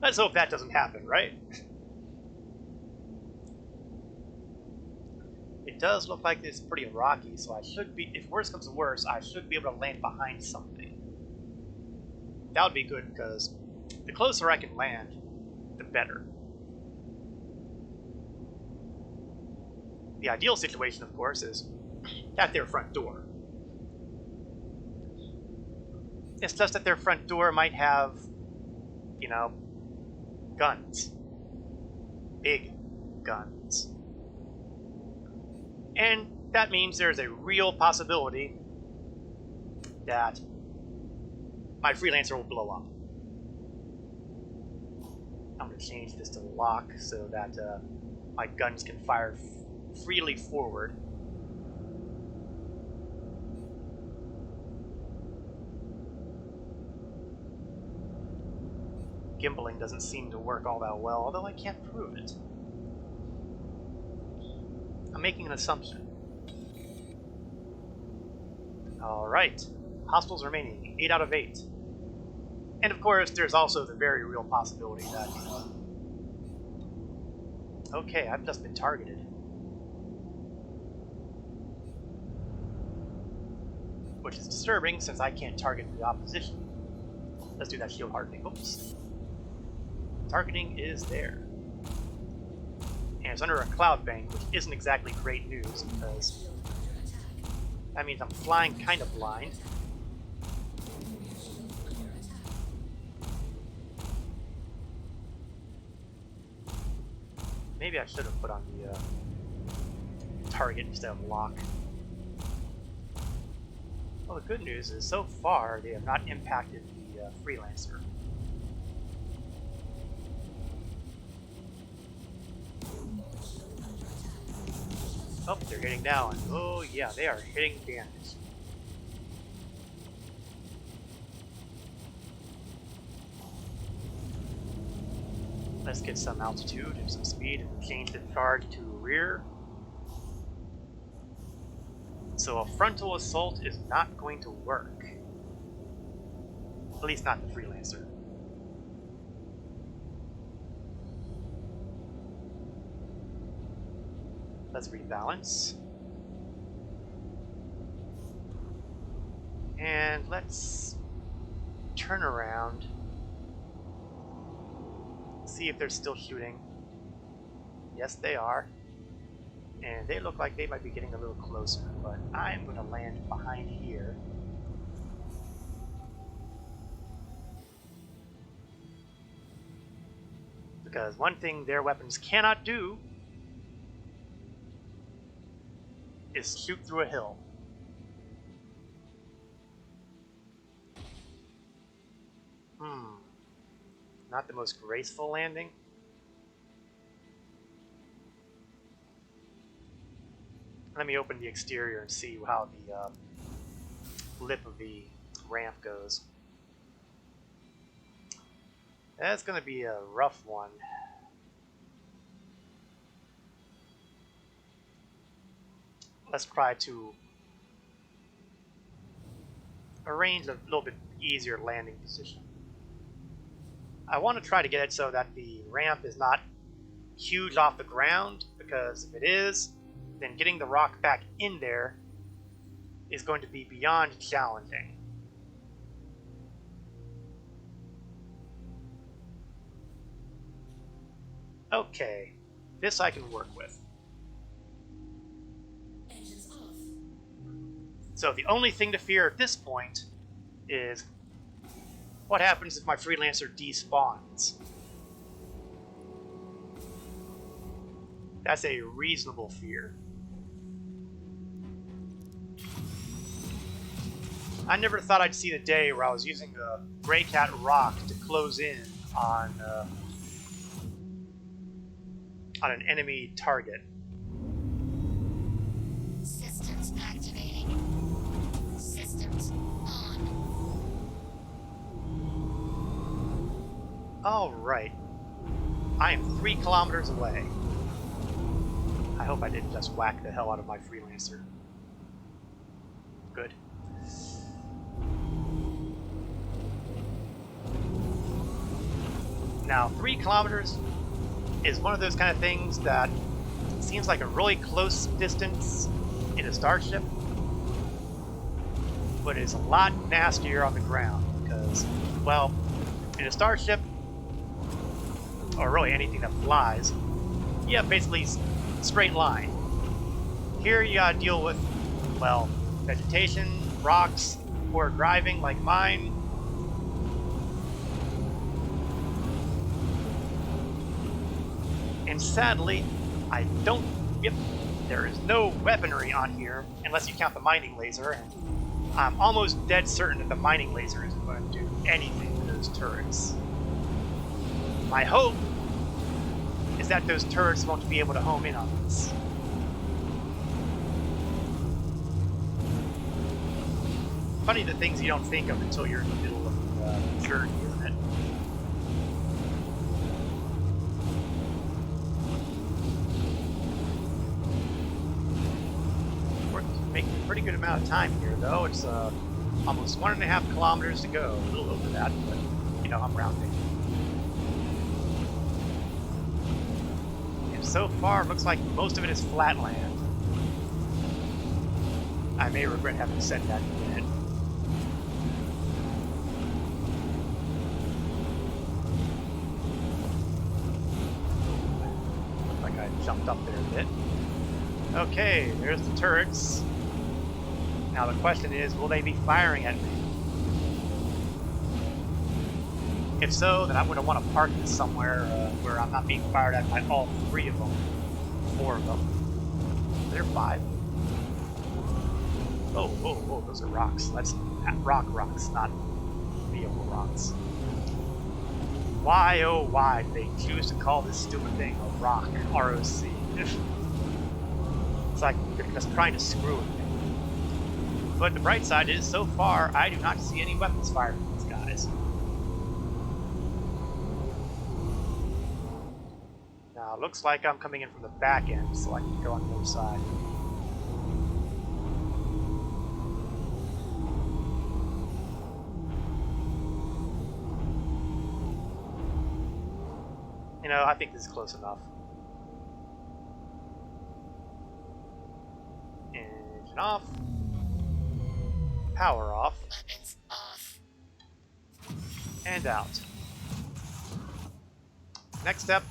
Let's hope that doesn't happen, right? It does look like it's pretty rocky, so I should be, if worse comes to worse, I should be able to land behind something. That would be good, because the closer I can land, the better. The ideal situation, of course, is at their front door. It's just that their front door might have, you know, guns. Big guns. And that means there's a real possibility that my freelancer will blow up. I'm going to change this to lock so that my guns can fire freely forward. Gimbaling doesn't seem to work all that well, although I can't prove it. I'm making an assumption. Alright. Hostiles remaining, 8 out of 8. And of course, there's also the very real possibility that... okay, I've just been targeted. Which is disturbing, since I can't target the opposition. Let's do that shield hardening. Oops. Targeting is there. And it's under a cloud bank, which isn't exactly great news, because that means I'm flying kind of blind. Maybe I should have put on the target instead of lock. Well, the good news is, so far, they have not impacted the freelancer. Oh, they're hitting down. Oh yeah, they are hitting damage. Let's get some altitude and some speed and change the charge to rear. So a frontal assault is not going to work. At least not the freelancer. Let's rebalance. And let's turn around. See if they're still shooting. Yes, they are. And they look like they might be getting a little closer, but I'm going to land behind here. Because one thing their weapons cannot do is shoot through a hill. Not the most graceful landing. Let me open the exterior and see how the lip of the ramp goes. That's going to be a rough one. Let's try to arrange a little bit easier landing position. I want to try to get it so that the ramp is not huge off the ground, because if it is, then getting the rock back in there is going to be beyond challenging. Okay, this I can work with. Engines off. So the only thing to fear at this point is what happens if my freelancer despawns. That's a reasonable fear. I never thought I'd see the day where I was using a Gray Cat rock to close in on an enemy target. Systems activating. Systems on. All right. I am 3 kilometers away. I hope I didn't just whack the hell out of my freelancer. Good. Now, 3 kilometers is one of those kind of things that seems like a really close distance in a starship, but is a lot nastier on the ground because, well, in a starship, or really anything that flies, you have basically straight line. Here you gotta deal with, well, vegetation, rocks, poor driving like mine. And sadly, there is no weaponry on here, unless you count the mining laser, and I'm almost dead certain that the mining laser isn't going to do anything to those turrets. My hope is that those turrets won't be able to home in on this. Funny the things you don't think of until you're in the middle of the journey, isn't it? We're making a pretty good amount of time here, though. It's almost 1.5 kilometers to go. A little over that, but, you know, I'm rounding. And so far, it looks like most of it is flat land. I may regret having said that in a minute. Looks like I jumped up there a bit. Okay, there's the turrets. Now the question is, will they be firing at me? If so, then I'm going to want to park this somewhere where I'm not being fired at by all 3 of them. 4 of them. They're 5. Oh, those are rocks. That's rocks, not vehicle rocks. Why, oh why, did they choose to call this stupid thing a rock, R-O-C? It's like they're just trying to screw with me. But the bright side is, so far, I do not see any weapons fired from these guys. Now, it looks like I'm coming in from the back end, so I can go on the other side. You know, I think this is close enough. Engine off. Power off. Weapons off. And out. Next step,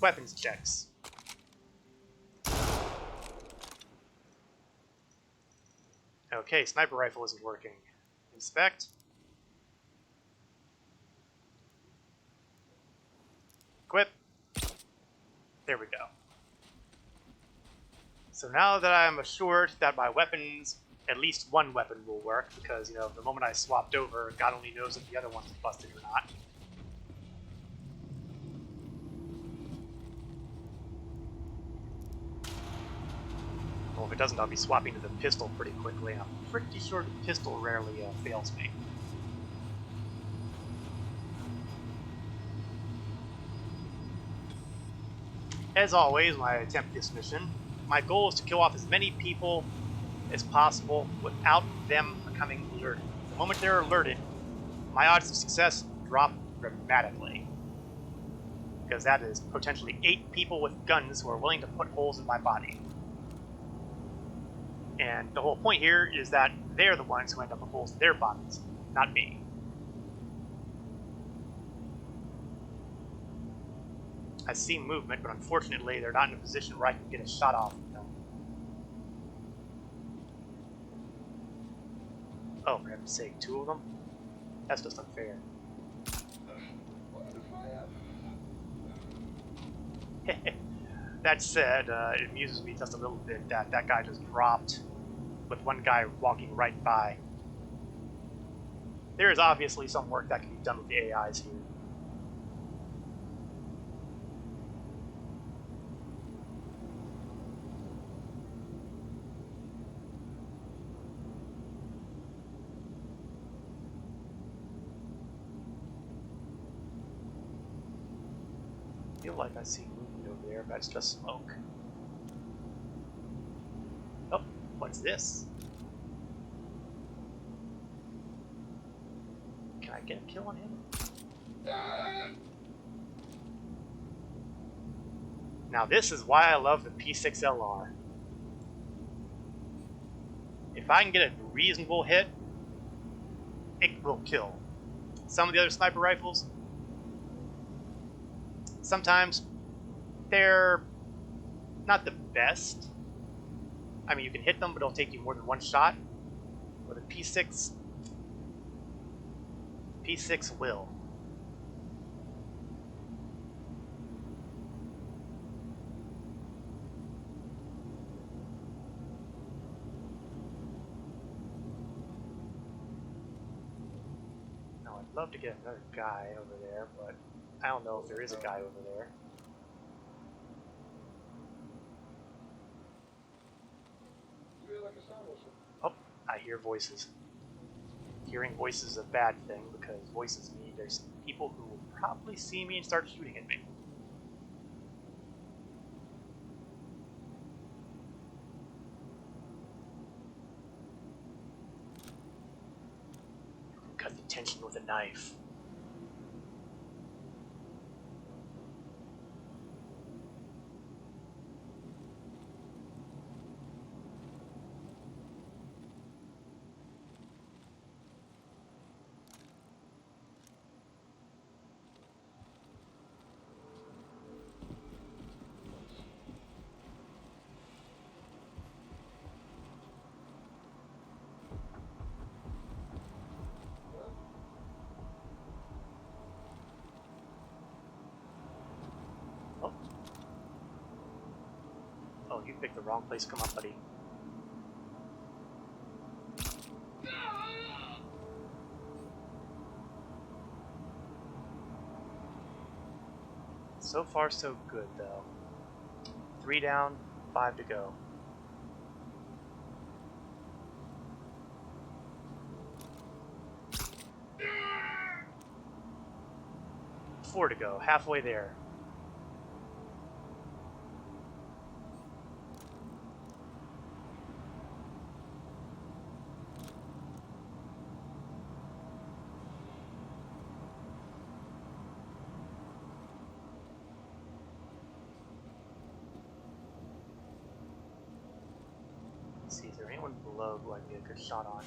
weapons checks. Okay, sniper rifle isn't working. Inspect. Equip. There we go. So now that I'm assured that my weapons, at least one weapon will work, because, you know, the moment I swapped over, God only knows if the other one's busted or not. Well, if it doesn't, I'll be swapping to the pistol pretty quickly. I'm pretty sure the pistol rarely fails me. As always, when I attempt this mission, my goal is to kill off as many people as possible without them becoming alerted. The moment they're alerted, my odds of success drop dramatically. Because that is potentially 8 people with guns who are willing to put holes in my body. And the whole point here is that they're the ones who end up with holes in their bodies, not me. I see movement, but unfortunately they're not in a position where I can get a shot off them. Oh, for heaven's sake, 2 of them? That's just unfair. That said, it amuses me just a little bit that that guy just dropped with one guy walking right by. there is obviously some work that can be done with the AIs here. I feel like I see movement over there, but it's just smoke. Oh, what's this? Can I get a kill on him? Now this is why I love the P6LR. If I can get a reasonable hit, it will kill. Some of the other sniper rifles, sometimes they're not the best. I mean, you can hit them, but it'll take you more than one shot. But a P6 will. Now, I'd love to get another guy over there, but I don't know if there is a guy over there. Oh, I hear voices. Hearing voices is a bad thing because voices mean there's people who will probably see me and start shooting at me. Cut the tension with a knife. Oh. Oh, you picked the wrong place. Come on, buddy. So far, so good, though. 3 down, 5 to go. 4 to go. Halfway there. Let's see, is there anyone below who I can get a good shot on?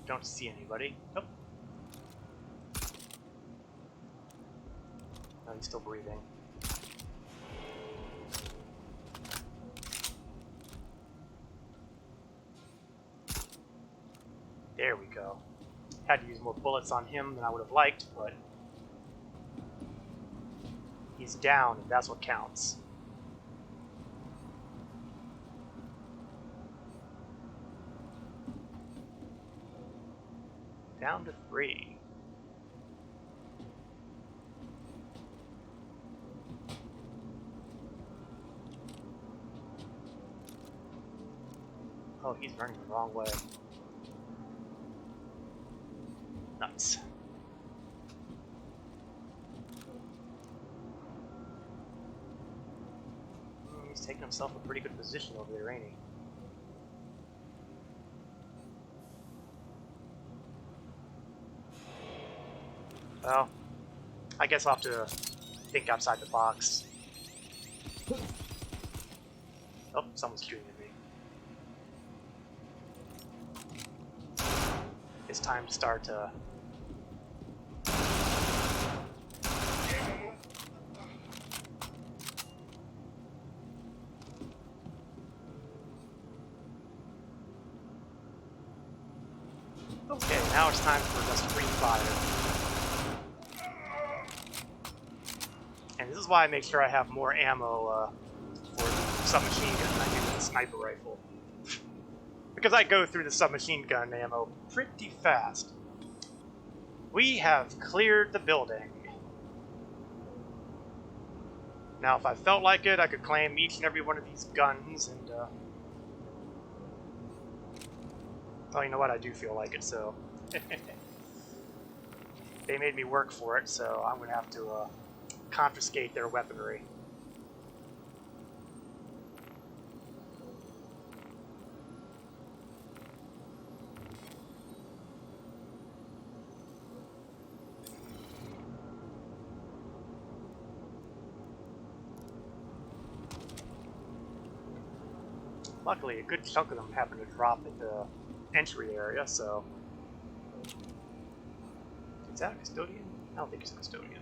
Don't see anybody. Nope. No, he's still breathing. There we go. Had to use more bullets on him than I would have liked, but he's down, and that's what counts. Down to 3. Oh, he's running the wrong way. Nuts. He's taking himself a pretty good position over there, ain't he? Well, I guess I'll have to think outside the box. Oh, someone's shooting at me. It's time to start Okay, now it's time for just free fire. And this is why I make sure I have more ammo for the submachine gun than I do sniper rifle. Because I go through the submachine gun ammo pretty fast. We have cleared the building. Now, if I felt like it, I could claim each and every one of these guns and, well, you know what? I do feel like it, so... They made me work for it, so I'm going to have to, confiscate their weaponry. Luckily, a good chunk of them happen to drop at the entry area, so... Is that a custodian? I don't think it's a custodian.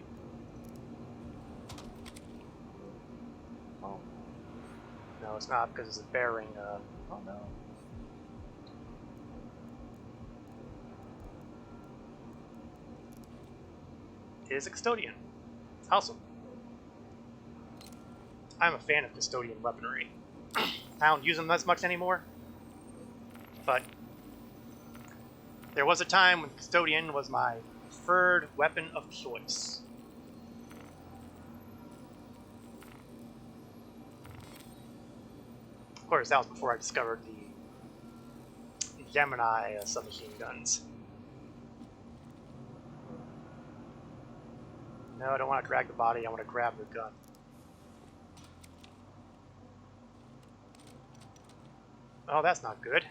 Oh. No, it's not, because it's bearing, oh no. It is a custodian. Awesome. I'm a fan of custodian weaponry. I don't use them as much anymore, but there was a time when custodian was my preferred weapon of choice. Of course, that was before I discovered the Gemini submachine guns. No, I don't want to drag the body, I want to grab the gun. Oh, that's not good.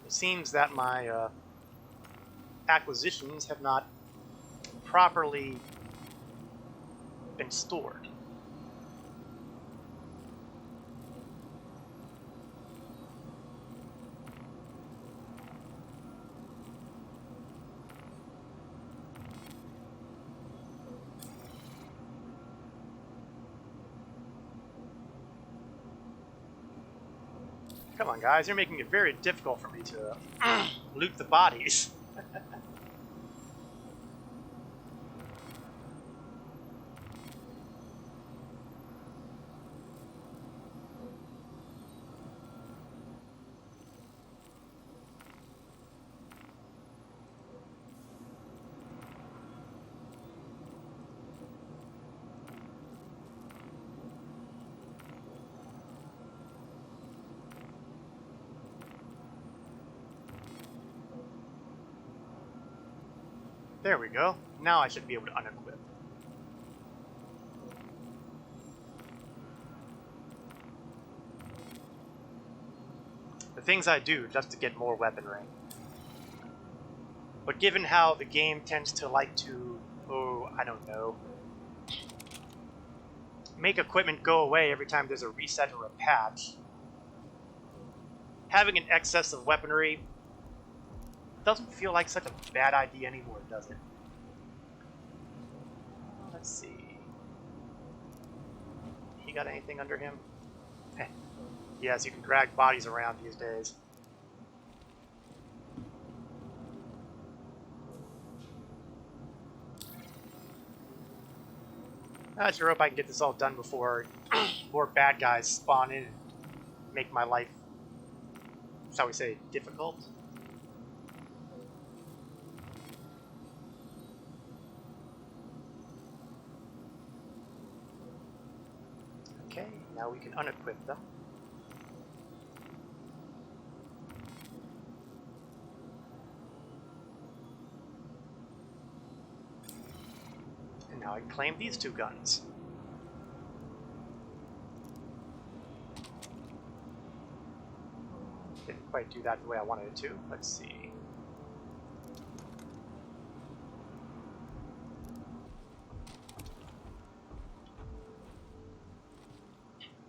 It seems that my acquisitions have not properly been stored. Come on, guys, you're making it very difficult for me to loot the bodies. There we go. Now I should be able to unequip. The things I do just to get more weaponry. But given how the game tends to like to, oh, I don't know, make equipment go away every time there's a reset or a patch, having an excess of weaponry doesn't feel like such a bad idea anymore, does it? Let's see. He got anything under him? Yes, you can drag bodies around these days. I sure hope I can get this all done before more bad guys spawn in and make my life, shall we say, difficult. Okay, now we can unequip them. And now I can claim these two guns. Didn't quite do that the way I wanted it to. Let's see.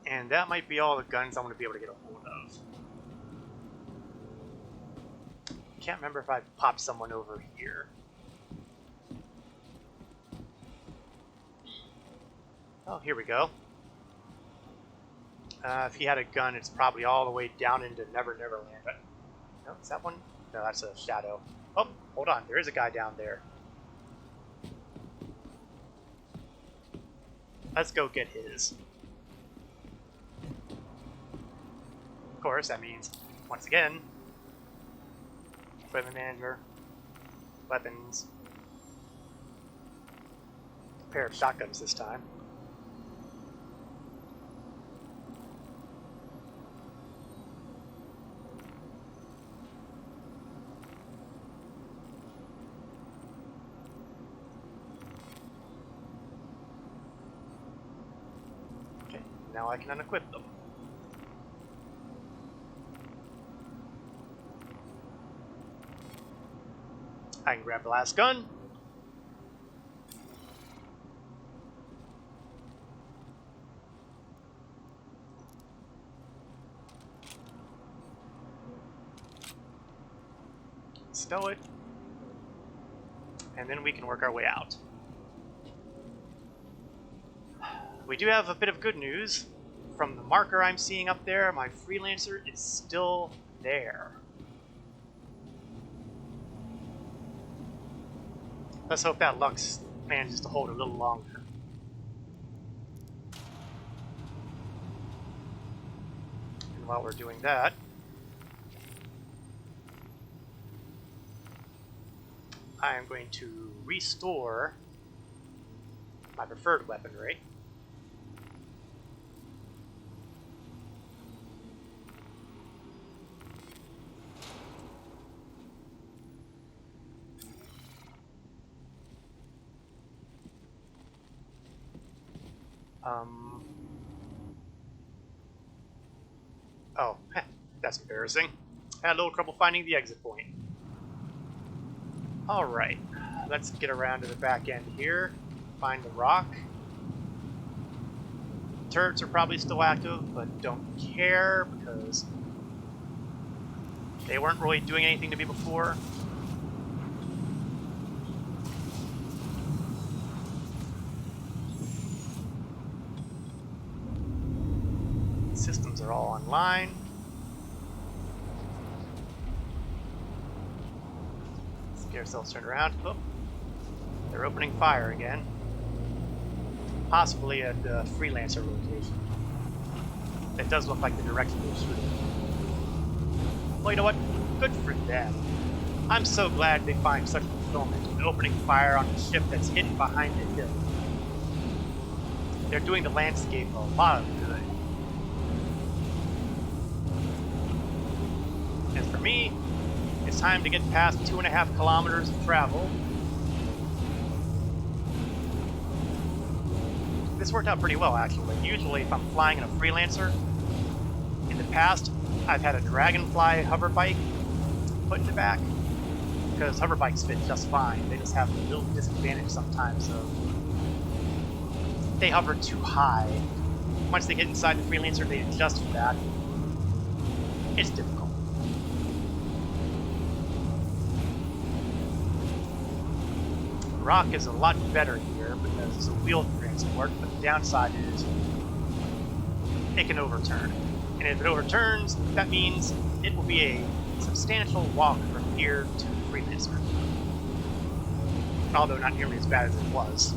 And that might be all the guns I'm going to be able to get a hold of. Can't remember if I popped someone over here. Oh, here we go. If he had a gun, it's probably all the way down into Never Never Land. No, is that one? No, that's a shadow. Oh, hold on. There is a guy down there. Let's go get his. course, that means, once again, equipment manager, weapons, a pair of shotguns this time. Okay, now I can unequip them. I can grab the last gun. Stow it. And then we can work our way out. We do have a bit of good news. From the marker I'm seeing up there, my freelancer is still there. Let's hope that Lux manages to hold a little longer. And while we're doing that, I am going to restore my preferred weaponry. Oh, that's embarrassing. Had a little trouble finding the exit point. Alright, let's get around to the back end here. Find the rock. Turrets are probably still active, but don't care because they weren't really doing anything to me before. Systems are all online. Let's get ourselves turned around. Oh, they're opening fire again. Possibly at the freelancer location. That does look like the direction they're shooting. Well, you know what? Good for them. I'm so glad they find such fulfillment in opening fire on a ship that's hidden behind a hill. They're doing the landscape a lot of good. And for me, it's time to get past 2.5 kilometers of travel. This worked out pretty well, actually. Usually, if I'm flying in a freelancer, in the past, I've had a Dragonfly hover bike put in the back, because hover bikes fit just fine. They just have a little disadvantage sometimes of they hover too high. Once they get inside the freelancer, they adjust for that. It's difficult. Rock is a lot better here because it's a wheeled transport, but the downside is it can overturn. And if it overturns, that means it will be a substantial walk from here to the freelancer. Although not nearly as bad as it was.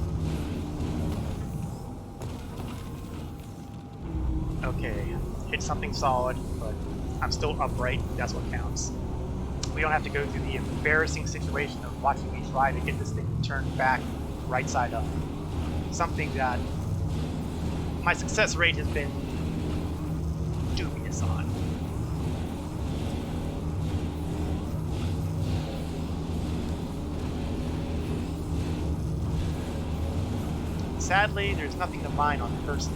Okay, hit something solid, but I'm still upright. That's what counts. We don't have to go through the embarrassing situation of watching me try to get this thing turned back right side up. Something that my success rate has been dubious on. Sadly, there's nothing to mine on person,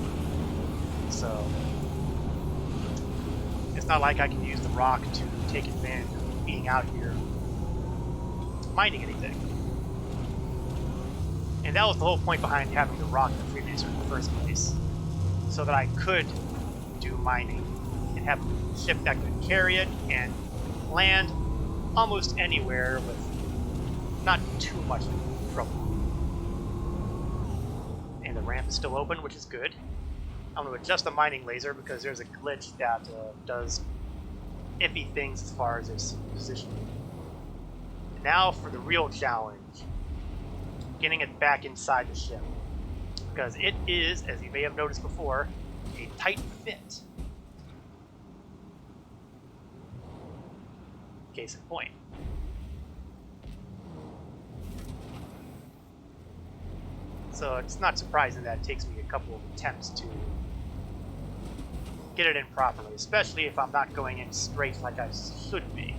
so it's not like I can use the rock to take advantage of being out here mining anything. And that was the whole point behind having the rock in the freelancer in the first place, so that I could do mining and have a ship that could carry it and land almost anywhere with not too much trouble. And the ramp is still open, which is good. I'm going to adjust the mining laser because there's a glitch that does iffy things as far as its positioning. Now for the real challenge. Getting it back inside the ship. Because it is, as you may have noticed before, a tight fit. Case in point. So it's not surprising that it takes me a couple of attempts to get it in properly, especially if I'm not going in straight like I should be.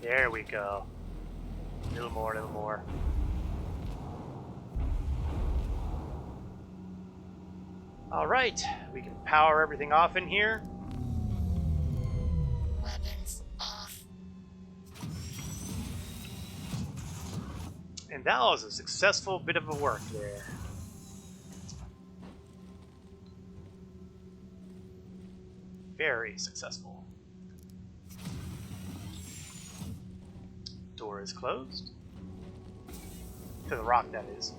There we go. A little more, a little more. Alright, we can power everything off in here. Weapons off. And that was a successful bit of a work there. Very successful. Door is closed. To the rock, that is.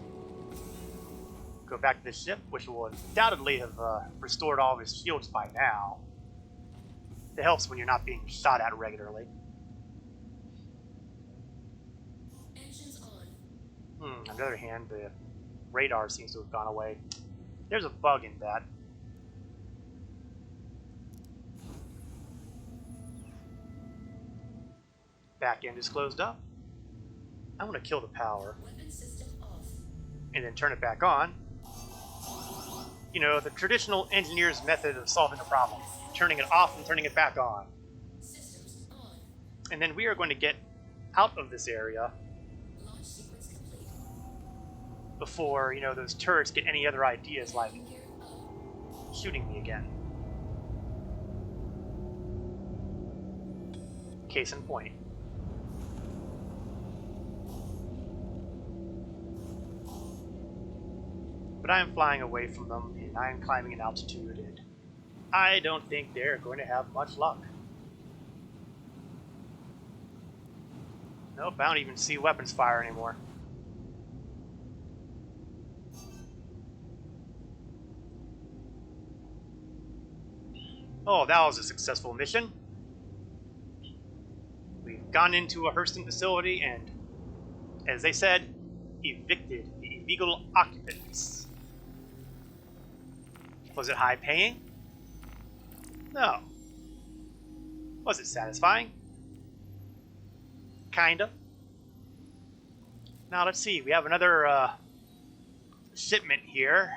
Go back to the ship, which will undoubtedly have restored all of his shields by now. It helps when you're not being shot at regularly. Engines on. On the other hand, the radar seems to have gone away. There's a bug in that. Back end is closed up. I want to kill the power. Weapon system off. And then turn it back on. You know, the traditional engineer's method of solving a problem. Turning it off and turning it back on. Systems on. And then we are going to get out of this area Launch sequence complete. before, you know, those turrets get any other ideas like Gear up. shooting me again. Case in point. But I am flying away from them, and I am climbing an altitude, and I don't think they're going to have much luck. Nope, I don't even see weapons fire anymore. Oh, that was a successful mission. We've gone into a Hurston facility and, as they said, evicted the illegal occupants. Was it high paying? No. Was it satisfying? Kinda. Now let's see, we have another shipment here.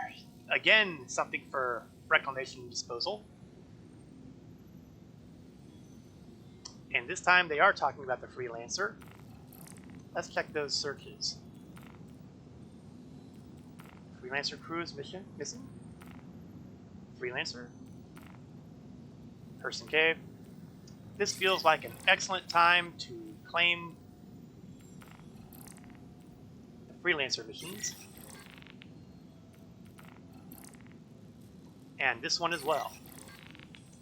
Again, something for reclamation and disposal. And this time they are talking about the Freelancer. Let's check those searches. Freelancer cruise mission missing. Freelancer. Hurston Cave. This feels like an excellent time to claim the Freelancer missions. And this one as well.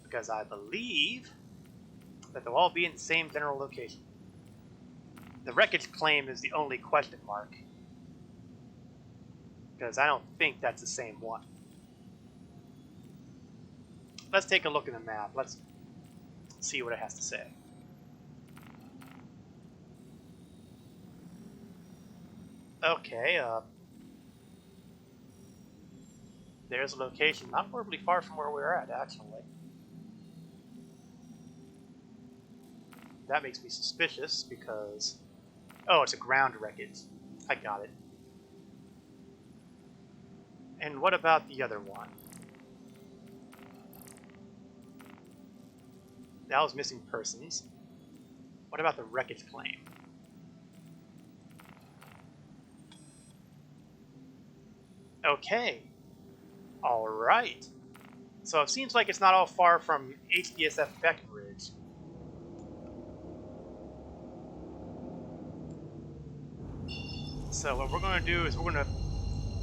Because I believe that they'll all be in the same general location. The wreckage claim is the only question mark. Because I don't think that's the same one. Let's take a look at the map. Let's see what it has to say. Okay, there's a location not horribly far from where we're at, actually. That makes me suspicious because... Oh, it's a ground wreckage. I got it. And what about the other one? That was missing persons. What about the wreckage claim? Okay. Alright. So it seems like it's not all far from HDSF Breckenridge. So what we're going to do is we're going to...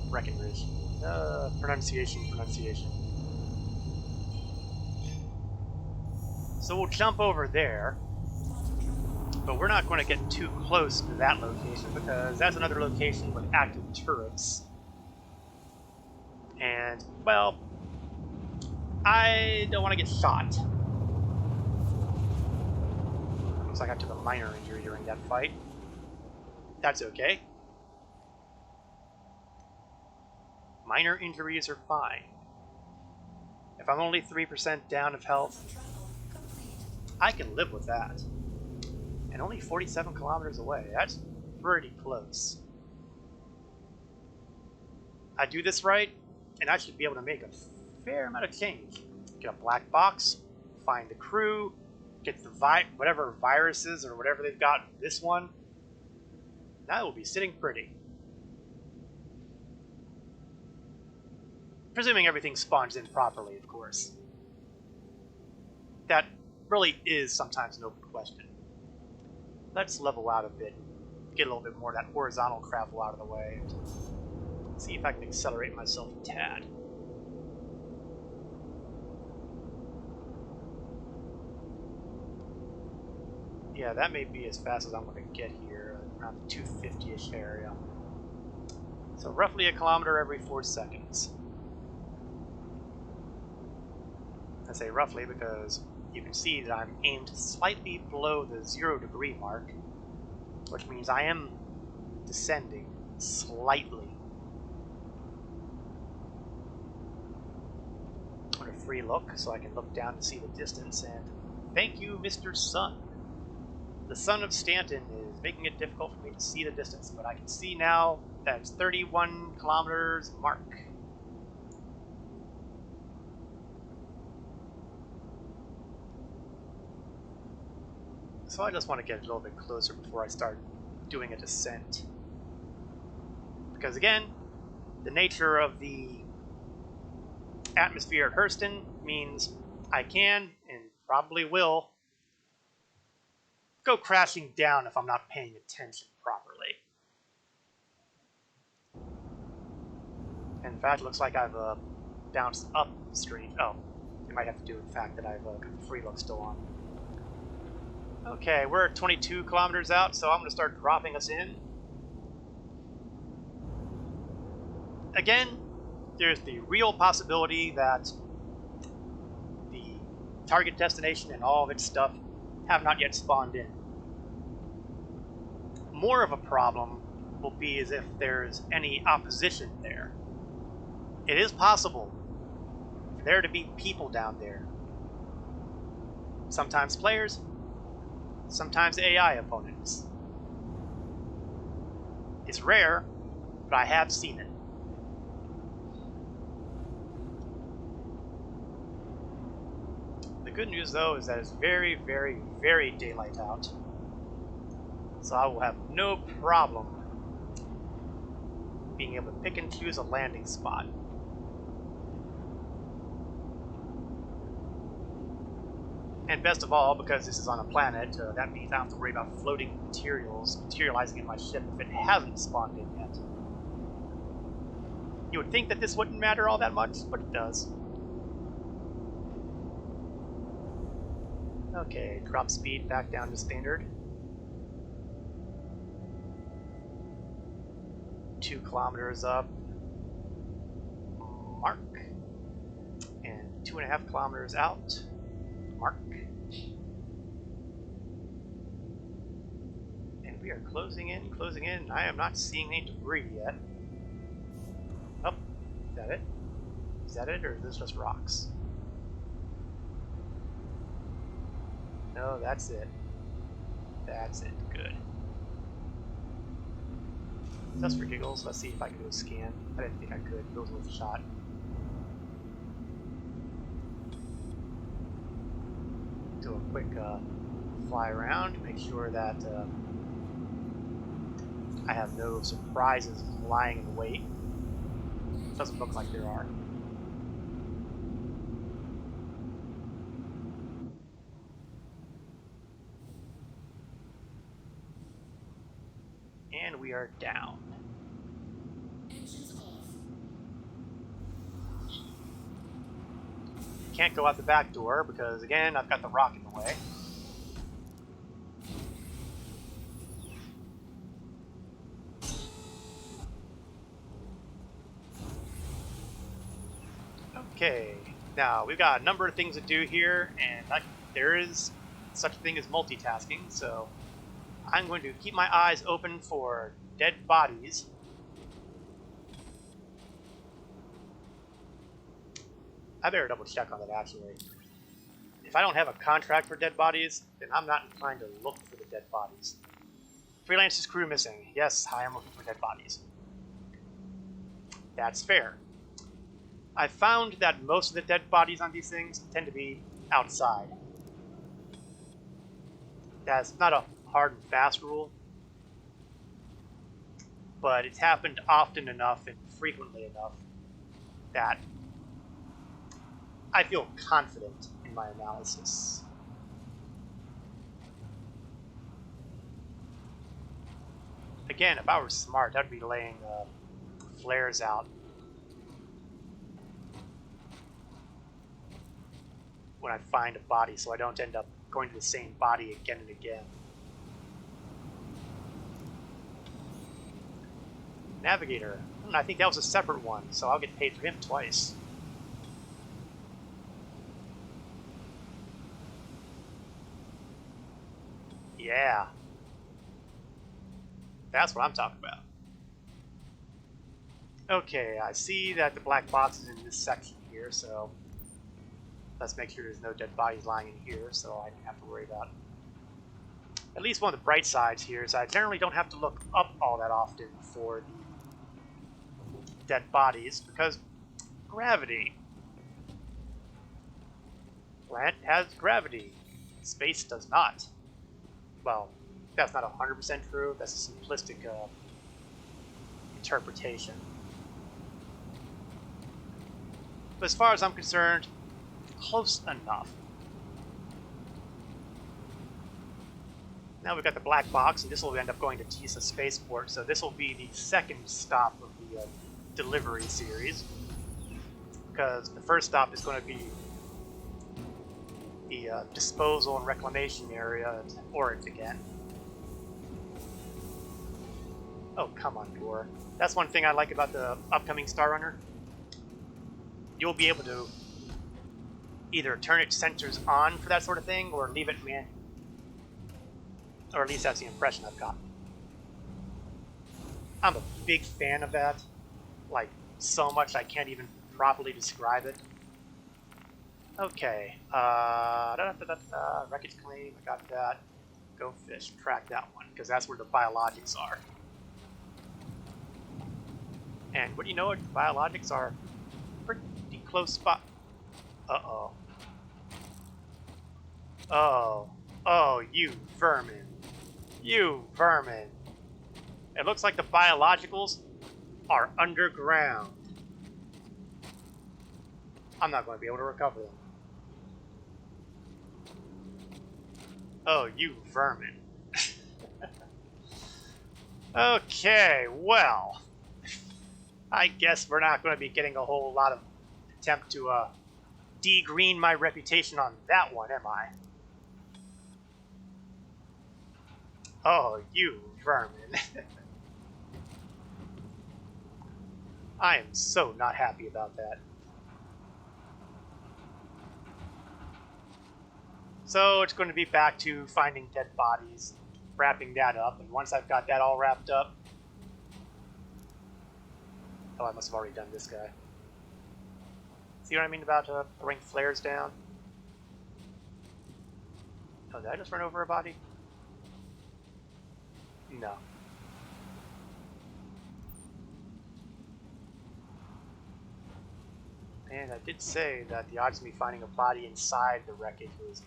Breckenridge. Pronunciation. So we'll jump over there, but we're not going to get too close to that location because that's another location with active turrets. And, well, I don't want to get shot. Looks like I took a minor injury during that fight. That's okay. Minor injuries are fine. If I'm only 3% down of health, Travel complete. I can live with that. And only 47 kilometers away. That's pretty close. I do this right, and I should be able to make a fair amount of change. Get a black box, find the crew, get the whatever viruses or whatever they've got in this one. That will be sitting pretty. Presuming everything spawns in properly, of course. That really is sometimes an open question. Let's level out a bit, get a little bit more of that horizontal travel out of the way, and see if I can accelerate myself a tad. Yeah, that may be as fast as I'm going to get here, around the 250-ish area. So roughly a kilometer every 4 seconds. I say roughly because you can see that I'm aimed slightly below the 0-degree mark, which means I am descending slightly. On a free look, so I can look down to see the distance, and thank you, Mr. Sun. The sun of Stanton is making it difficult for me to see the distance, but I can see now that it's 31 kilometers mark. So I just want to get a little bit closer before I start doing a descent. Because again, the nature of the atmosphere at Hurston means I can, and probably will, go crashing down if I'm not paying attention properly. In fact, it looks like I've bounced upstream. Oh, it might have to do with the fact that I've got the free look still on. Okay, we're 22 kilometers out, so I'm going to start dropping us in. Again, there's the real possibility that the target destination and all of its stuff have not yet spawned in. More of a problem will be as if there's any opposition there. It is possible for there to be people down there. Sometimes players, sometimes AI opponents. It's rare, but I have seen it. The good news, though, is that it's very, very, very daylight out. So I will have no problem being able to pick and choose a landing spot. And best of all, because this is on a planet, that means I don't have to worry about floating materials materializing in my ship if it hasn't spawned in yet. You would think that this wouldn't matter all that much, but it does. Okay, drop speed back down to standard. 2 kilometers up. Mark. And 2.5 kilometers out. Mark. And we are closing in, closing in. I am not seeing any debris yet. Oh, is that it? Is that it, or is this just rocks? No, that's it. That's it. Good. Just for giggles, let's see if I can do a scan. I didn't think I could. It was worth a shot. Do a quick fly around, make sure that I have no surprises lying in wait. Doesn't look like there are. And we are down. Engines off. Can't go out the back door because, again, I've got the rock in the way. Okay, now we've got a number of things to do here, and there is such a thing as multitasking, so I'm going to keep my eyes open for dead bodies. I better double check on that actually. If I don't have a contract for dead bodies, then I'm not inclined to look for the dead bodies. Freelancer's crew missing. Yes, I am looking for dead bodies. That's fair. I found that most of the dead bodies on these things tend to be outside. That's not a hard and fast rule, but it's happened often enough and frequently enough that I feel confident in my analysis. Again, if I were smart, I'd be laying flares out when I find a body so I don't end up going to the same body again and again. Navigator. I think that was a separate one, so I'll get paid for him twice. Yeah. That's what I'm talking about. Okay, I see that the black box is in this section here, so let's make sure there's no dead bodies lying in here, so I don't have to worry about at least one of the bright sides here is I generally don't have to look up all that often for the dead bodies because gravity. Planet has gravity. Space does not. Well, that's not 100% true. That's a simplistic interpretation. But as far as I'm concerned, close enough. Now we've got the black box, and this will end up going to Tisa Spaceport, so this will be the second stop of the delivery series. Because the first stop is going to be the disposal and reclamation area at Oryx again. Oh, come on, door. That's one thing I like about the upcoming Star Runner. You'll be able to either turn its sensors on for that sort of thing, or leave it manual. Or at least that's the impression I've gotten. I'm a big fan of that. Like, so much I can't even properly describe it. Okay. Wreckage claim, I got that. Go fish, track that one, because that's where the biologics are. And what do you know? Biologics are pretty close spot. Uh-oh. Oh, you vermin. You vermin. It looks like the biologicals are underground. I'm not going to be able to recover them. Oh, you vermin. Okay, well, I guess we're not going to be getting a whole lot of attempt to degreen my reputation on that one, am I? Oh, you vermin. I am so not happy about that. So it's going to be back to finding dead bodies, wrapping that up, and once I've got that all wrapped up... Oh, I must have already done this guy. See what I mean about throwing flares down? Oh, did I just run over a body? No. And I did say that the odds of me finding a body inside the wreckage was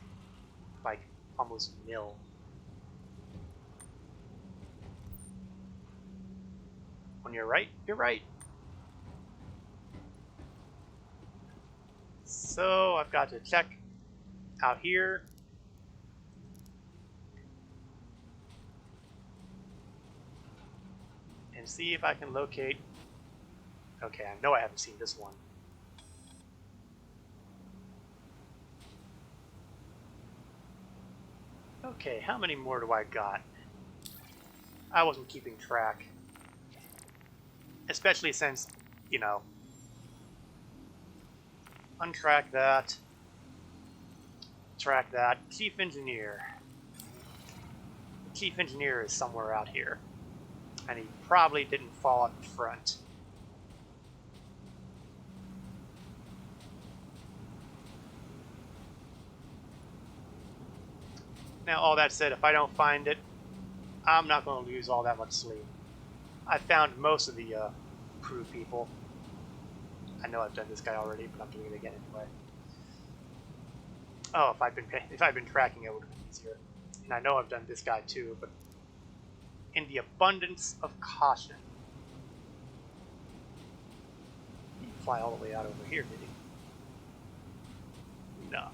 like almost nil. When you're right, you're right. So I've got to check out here. And see if I can locate... Okay, I know I haven't seen this one. Okay, how many more do I got? I wasn't keeping track. Especially since, you know, untrack that, track that. Chief Engineer. chief engineer is somewhere out here. And he probably didn't fall up front. Now, all that said, if I don't find it, I'm not going to lose all that much sleep. I found most of the crew people. I know I've done this guy already, but I'm doing it again anyway. Oh, if I'd been tracking, it would have been easier. And I know I've done this guy too, but in the abundance of caution. He didn't fly all the way out over here, did he? No.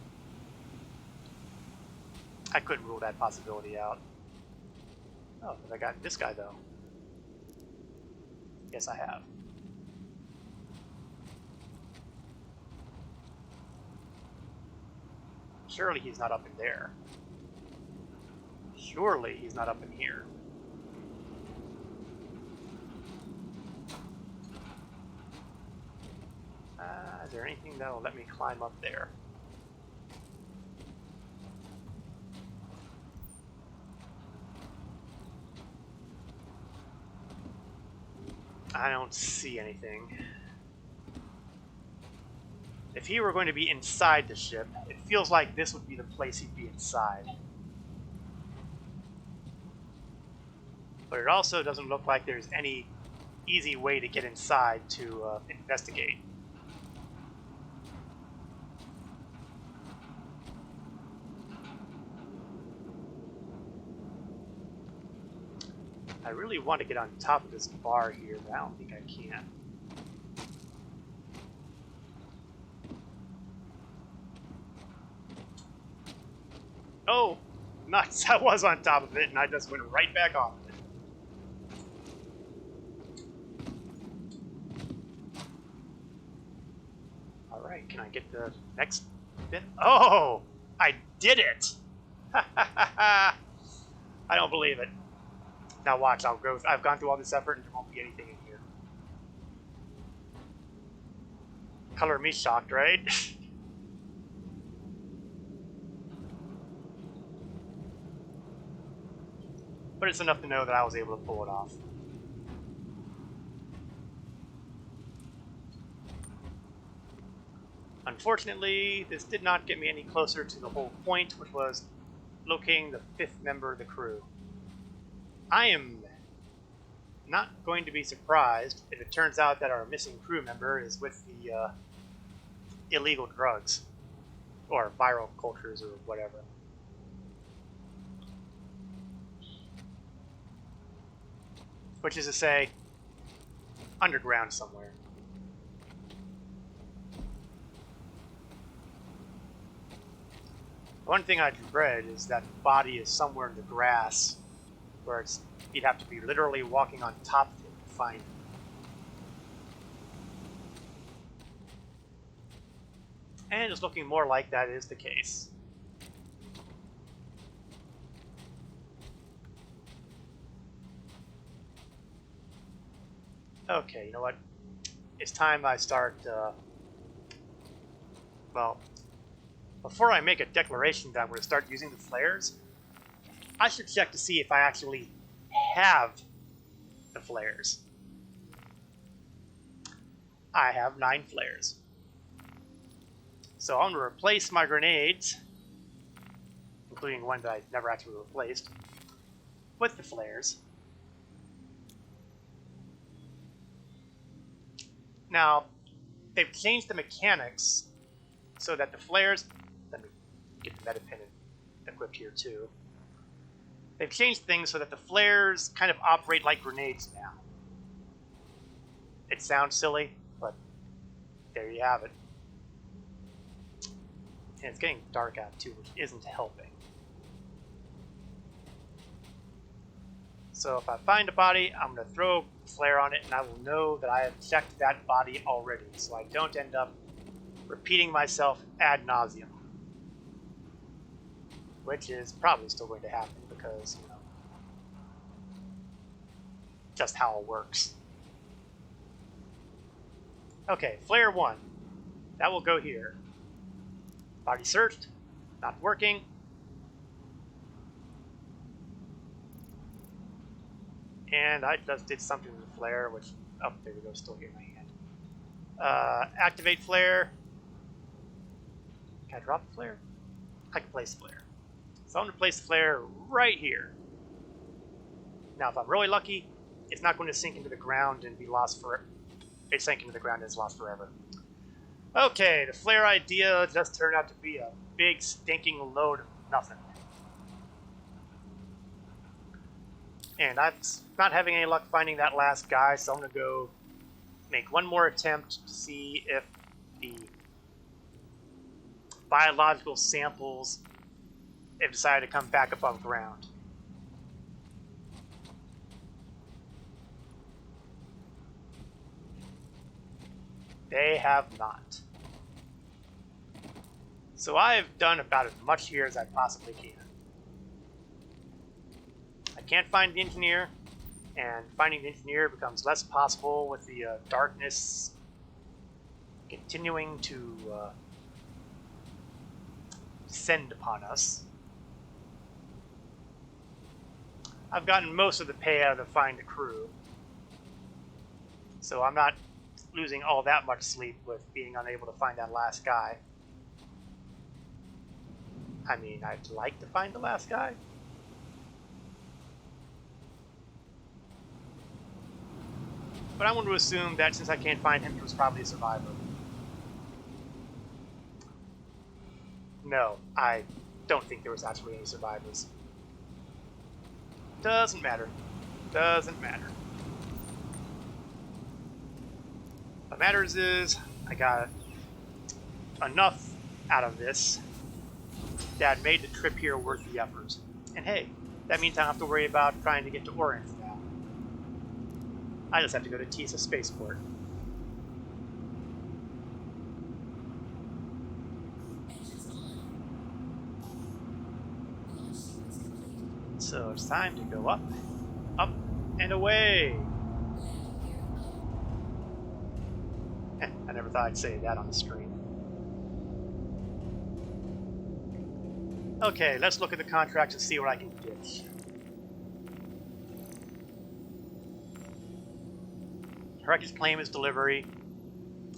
I couldn't rule that possibility out. Oh, but I got this guy though. Yes, I have. Surely he's not up in there. Surely he's not up in here. Is there anything that will let me climb up there? I don't see anything. If he were going to be inside the ship, it feels like this would be the place he'd be inside. But it also doesn't look like there's any easy way to get inside to investigate. I really want to get on top of this bar here, but I don't think I can. Oh, nuts! I was on top of it, and I just went right back off of it. Alright, can I get the next bit? Oh! I did it! I don't believe it. Now watch, I've gone through all this effort and there won't be anything in here. Color me shocked, right? But it's enough to know that I was able to pull it off. Unfortunately, this did not get me any closer to the whole point, which was locating the 5th member of the crew. I am not going to be surprised if it turns out that our missing crew member is with the illegal drugs, or viral cultures, or whatever. Which is to say, underground somewhere. One thing I dread is that the body is somewhere in the grass, where you'd have to be literally walking on top of it to find it. And it's looking more like that is the case. Okay, you know what? It's time I start, well, before I make a declaration that I'm going to start using the flares, I should check to see if I actually have the flares. I have 9 flares. So I'm going to replace my grenades, including one that I never actually replaced, with the flares. Now, they've changed the mechanics so that the flares... Let me get the meta pin equipped here too. They've changed things so that the flares kind of operate like grenades now. It sounds silly, but there you have it. And it's getting dark out too, which isn't helping. So if I find a body, I'm going to throw a flare on it, and I will know that I have checked that body already, so I don't end up repeating myself ad nauseum. Which is probably still going to happen because, you know, just how it works. Okay, flare 1. That will go here. Body searched. Not working. And I just did something to the flare, which, oh, there we go, still here in my hand. Activate flare. Can I drop the flare? I can place flare. So I'm going to place the flare right here. Now, if I'm really lucky, it's not going to sink into the ground and be lost forever. It sank into the ground and is lost forever. Okay, the flare idea just turned out to be a big stinking load of nothing. And I'm not having any luck finding that last guy, so I'm going to go make one more attempt to see if the biological samples have decided to come back above ground. They have not. So I've done about as much here as I possibly can. I can't find the engineer, and finding the engineer becomes less possible with the darkness continuing to descend upon us. I've gotten most of the pay out of the find a crew, so I'm not losing all that much sleep with being unable to find that last guy. I mean, I'd like to find the last guy. But I want to assume that since I can't find him, he was probably a survivor. No, I don't think there was actually any survivors. Doesn't matter. Doesn't matter. What matters is I got enough out of this that made the trip here worth the effort. And hey, that means I don't have to worry about trying to get to Orange now. I just have to go to Tisa Spaceport. Engines on. Launch sequence complete. So it's time to go up, up, and away. Landing gear up. I never thought I'd say that on the screen. Okay, let's look at the contract and see what I can ditch. Correct claim is delivery.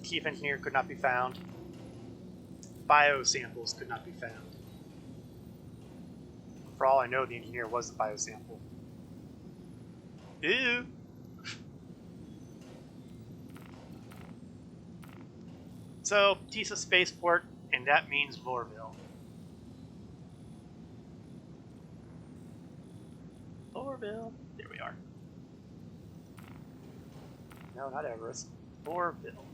Chief engineer could not be found. Biosamples could not be found. For all I know, the engineer was the biosample. Ew. So, Tisa Spaceport, and that means Lorville. Lorville. There we are. No, not Everest. Lorville.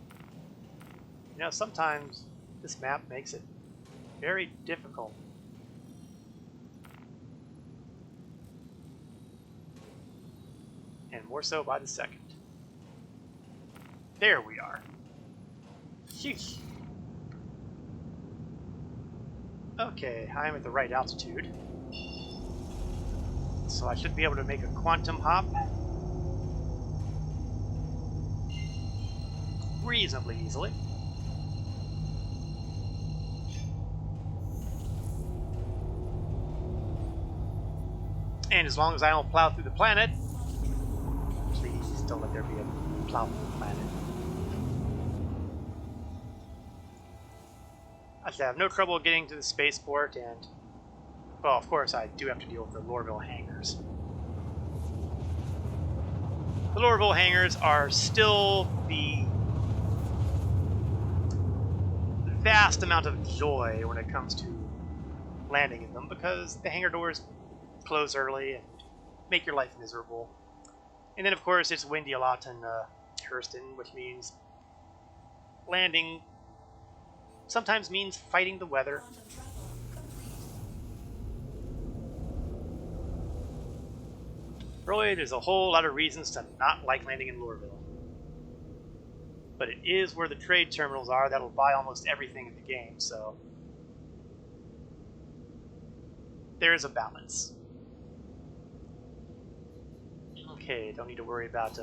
You know, sometimes this map makes it very difficult. And more so by the second. There we are. Sheesh. Okay, I'm at the right altitude. So I should be able to make a quantum hop reasonably easily. And as long as I don't plow through the planet, please don't let there be a plow through the planet. I should have no trouble getting to the spaceport, and, well, of course, I do have to deal with the Lorville hangars. The Lorville hangars are still the vast amount of joy when it comes to landing in them, because the hangar doors close early and make your life miserable. And then, of course, it's windy a lot in Hurston, which means landing sometimes means fighting the weather. Quantum travel complete. Really, there's a whole lot of reasons to not like landing in Lorville. But it is where the trade terminals are that'll buy almost everything in the game, so there's a balance. Okay, don't need to worry about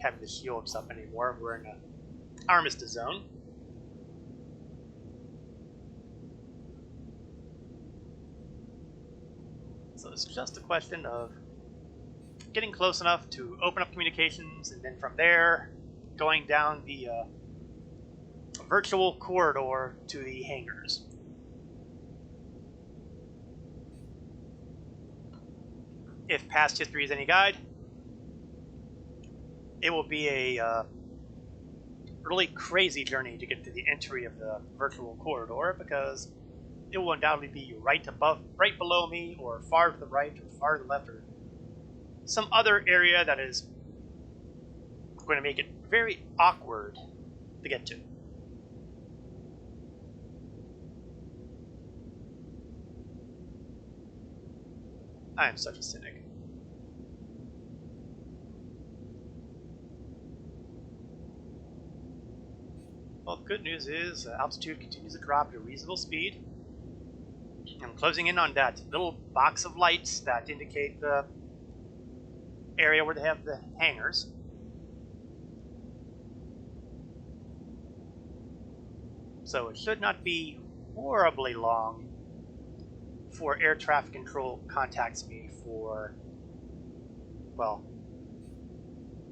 having the shields up anymore. We're in an armistice zone. So it's just a question of getting close enough to open up communications, and then from there, going down the virtual corridor to the hangars. If past history is any guide, it will be a really crazy journey to get to the entry of the virtual corridor, because it will undoubtedly be right below me, or far to the right, or far to the left, or some other area that is going to make it very awkward to get to. I am such a cynic. Well, the good news is altitude continues to drop at a reasonable speed. I'm closing in on that little box of lights that indicate the area where they have the hangars. So it should not be horribly long before air traffic control contacts me for, well,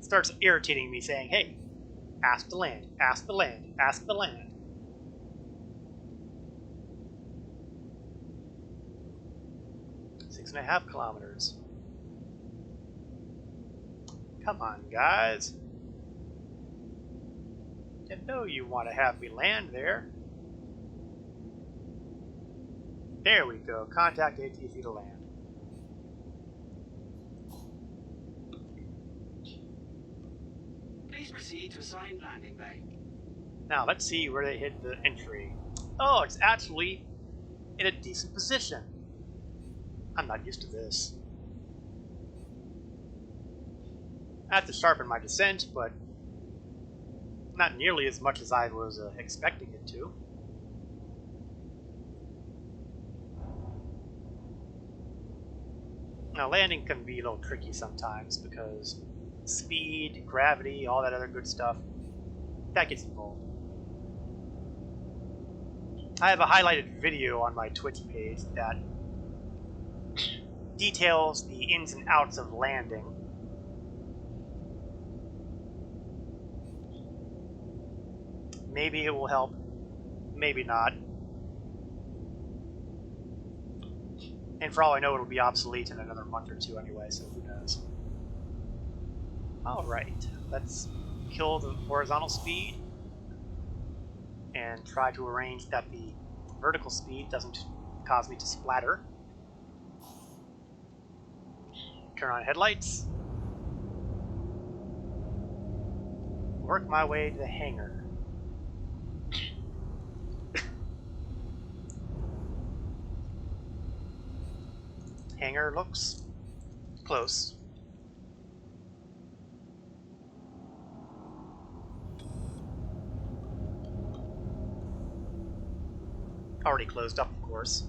starts irritating me, saying, hey, ask the land, ask the land, ask the land. 6.5 kilometers. Come on, guys. I know you want to have me land there. There we go. Contact ATC to land. Please proceed to assigned landing bay. Now, let's see where they hit the entry. Oh, it's actually in a decent position. I'm not used to this. I have to sharpen my descent, but not nearly as much as I was expecting it to. Now, landing can be a little tricky sometimes because speed, gravity, all that other good stuff, that gets involved. I have a highlighted video on my Twitch page that details the ins and outs of landing. Maybe it will help, maybe not. And for all I know, it'll be obsolete in another month or two anyway, so who knows. Alright, let's kill the horizontal speed and try to arrange that the vertical speed doesn't cause me to splatter. Turn on headlights. Work my way to the hangar. Hangar looks close. Already closed up, of course.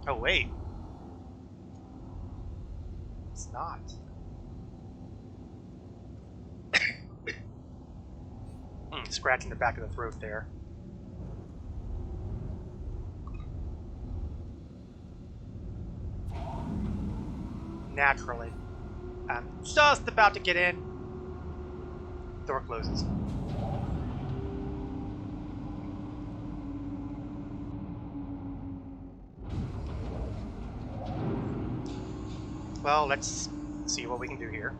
Oh, wait. It's not. Scratching the back of the throat there. Naturally. I'm just about to get in. Door closes. Well, let's see what we can do here.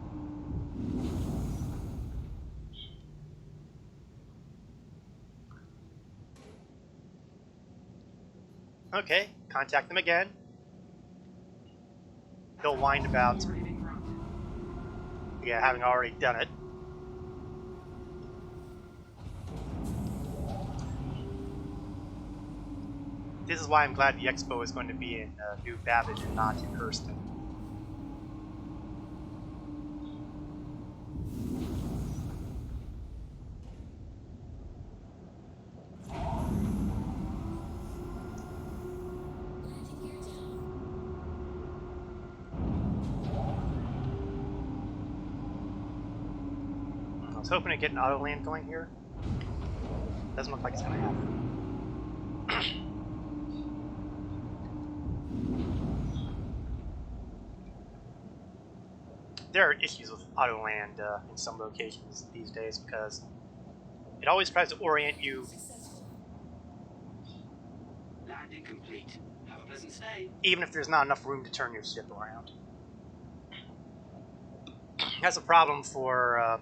Okay, contact them again. He'll whine about, yeah, having already done it. This is why I'm glad the expo is going to be in New Babbage and not in Hurston. I was hoping to get an auto land going here. Doesn't look like it's going to happen. there are issues with auto land in some locations these days because it always tries to orient you, Successful. Landing complete. Have a pleasant stay. even if there's not enough room to turn your ship around. That's a problem for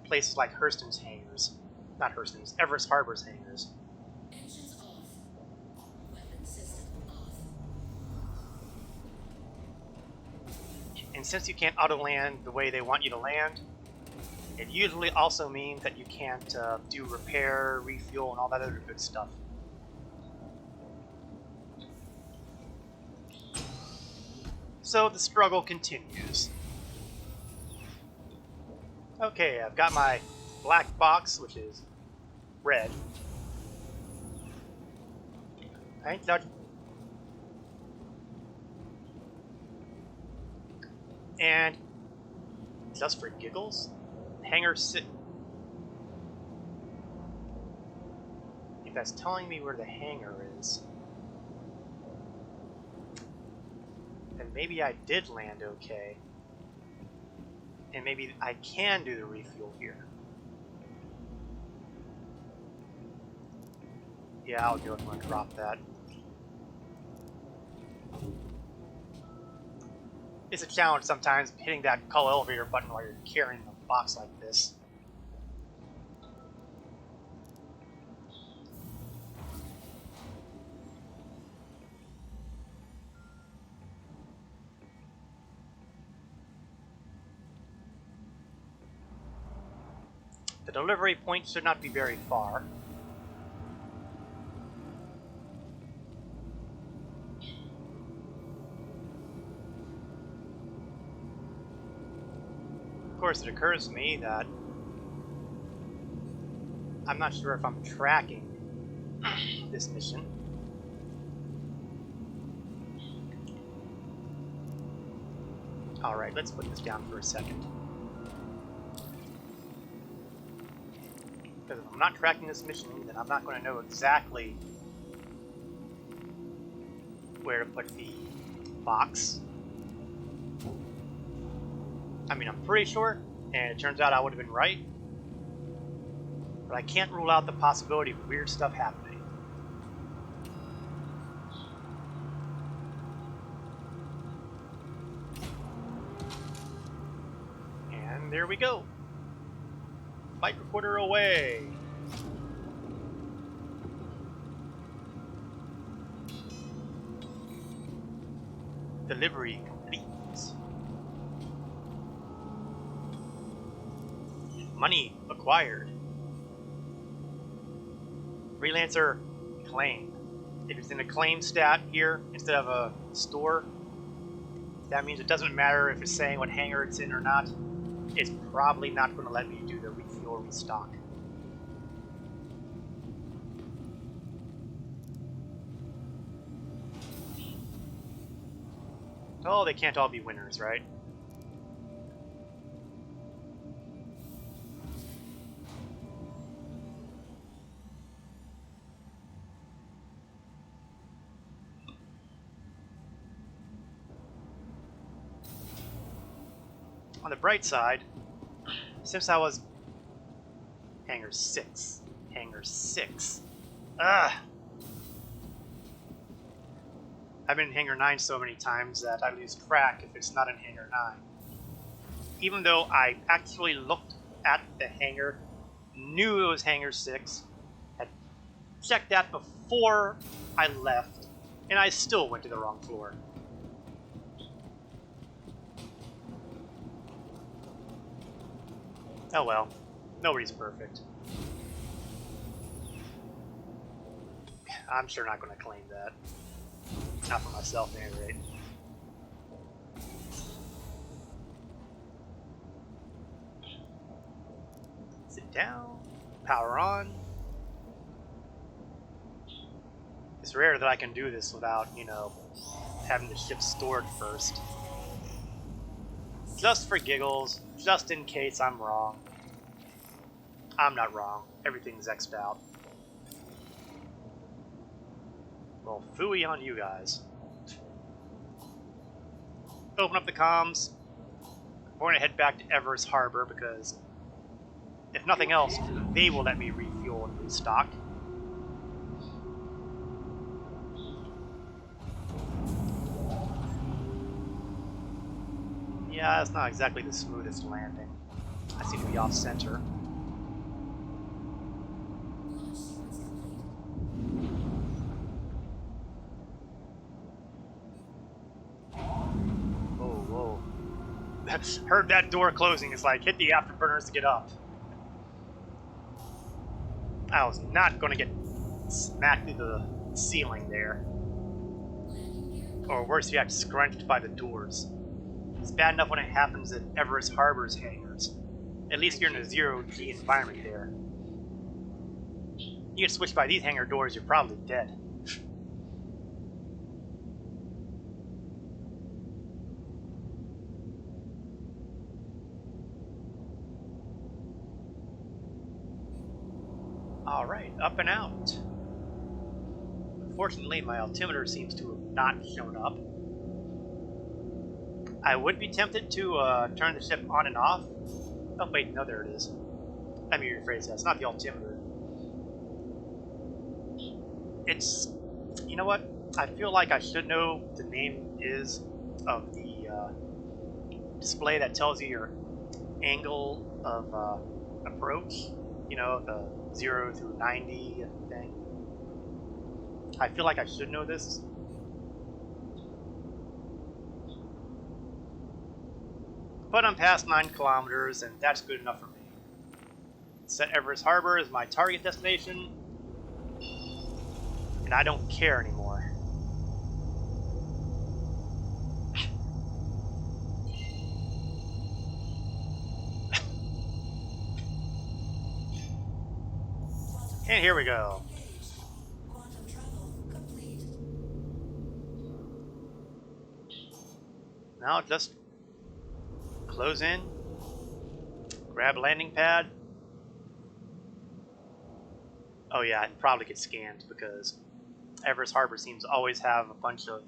places like Hurston's hangars. Not Hurston's, Everest Harbor's hangars. Engines off. Weapon system off. And since you can't auto land the way they want you to land, it usually also means that you can't do repair, refuel, and all that other good stuff. So the struggle continues. Okay, I've got my black box, which is red. I ain't touching. And just for giggles, hangar sit. If that's telling me where the hangar is, then maybe I did land okay. And maybe I can do the refuel here. Yeah, I'll do it. I'm going to drop that. It's a challenge sometimes hitting that call elevator button while you're carrying a box like this. The delivery point should not be very far. Of course, it occurs to me that I'm not sure if I'm tracking this mission. Alright, let's put this down for a second. Because if I'm not tracking this mission, then I'm not going to know exactly where to put the box. I mean, I'm pretty sure, and it turns out I would have been right. But I can't rule out the possibility of weird stuff happening. And there we go. Flight recorder away. Delivery complete. Money acquired. Freelancer claim. If it's in a claim stat here instead of a store, that means it doesn't matter if it's saying what hangar it's in or not. It's probably not going to let me do the refuel restock. Oh, they can't all be winners, right? On the bright side, since I was hangar 6, ugh, I've been in hangar 9 so many times that I lose track if it's not in hangar 9. Even though I actually looked at the hangar, knew it was hangar 6, had checked that before I left, and I still went to the wrong floor. Oh well, nobody's perfect. I'm sure not going to claim that. Not for myself, at any rate. Sit down, power on. It's rare that I can do this without, having the ship stored first. Just for giggles, just in case I'm wrong. I'm not wrong. Everything's X'd out. Well, phooey on you guys. Open up the comms. we're going to head back to Everest Harbor because, if nothing else, they will let me refuel and restock. Yeah, it's not exactly the smoothest landing. I seem to be off center. Launch sequence complete. Whoa, whoa. Heard that door closing. It's like, hit the afterburners to get up. I was not going to get smacked through the ceiling there. Landing gear Or worse yet, scrunched by the doors. It's bad enough when it happens at Everest Harbor's hangars. At least you're in a zero-G environment there. You get switched by these hangar doors, you're probably dead. Alright, up and out. Unfortunately, my altimeter seems to have not shown up. I would be tempted to turn the ship on and off. Oh wait, no, there it is. Let me rephrase that. It's not the altimeter. It's... You know what? I feel like I should know what the name is of the display that tells you your angle of approach. You know, the 0 through 90 and thing. I feel like I should know this. But I'm past 9 kilometers, and that's good enough for me. Set Everest Harbor as my target destination, and I don't care anymore. And here we go. engaged. Quantum travel complete. Now just close in, grab a landing pad. Oh yeah, I'd probably get scanned because Everest Harbor seems to always have a bunch of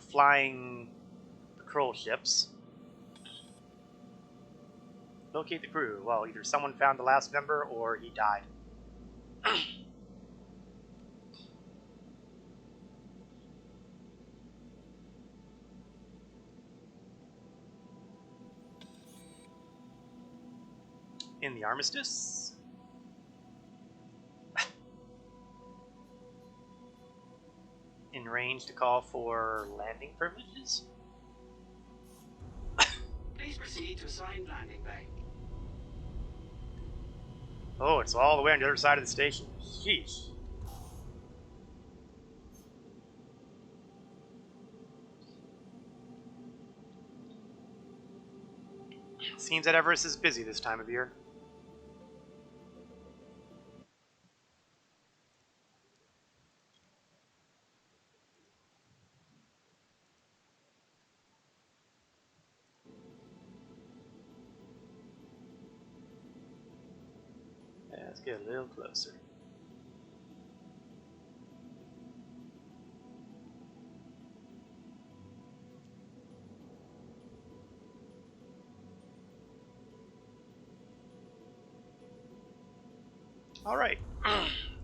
flying patrol ships. Locate the crew. Well, either someone found the last member or he died. In the armistice. In range to call for landing privileges. Please proceed to assigned landing bay. Oh, it's all the way on the other side of the station. Sheesh. Seems that Everest is busy this time of year. Yeah, let's get a little closer. Alright.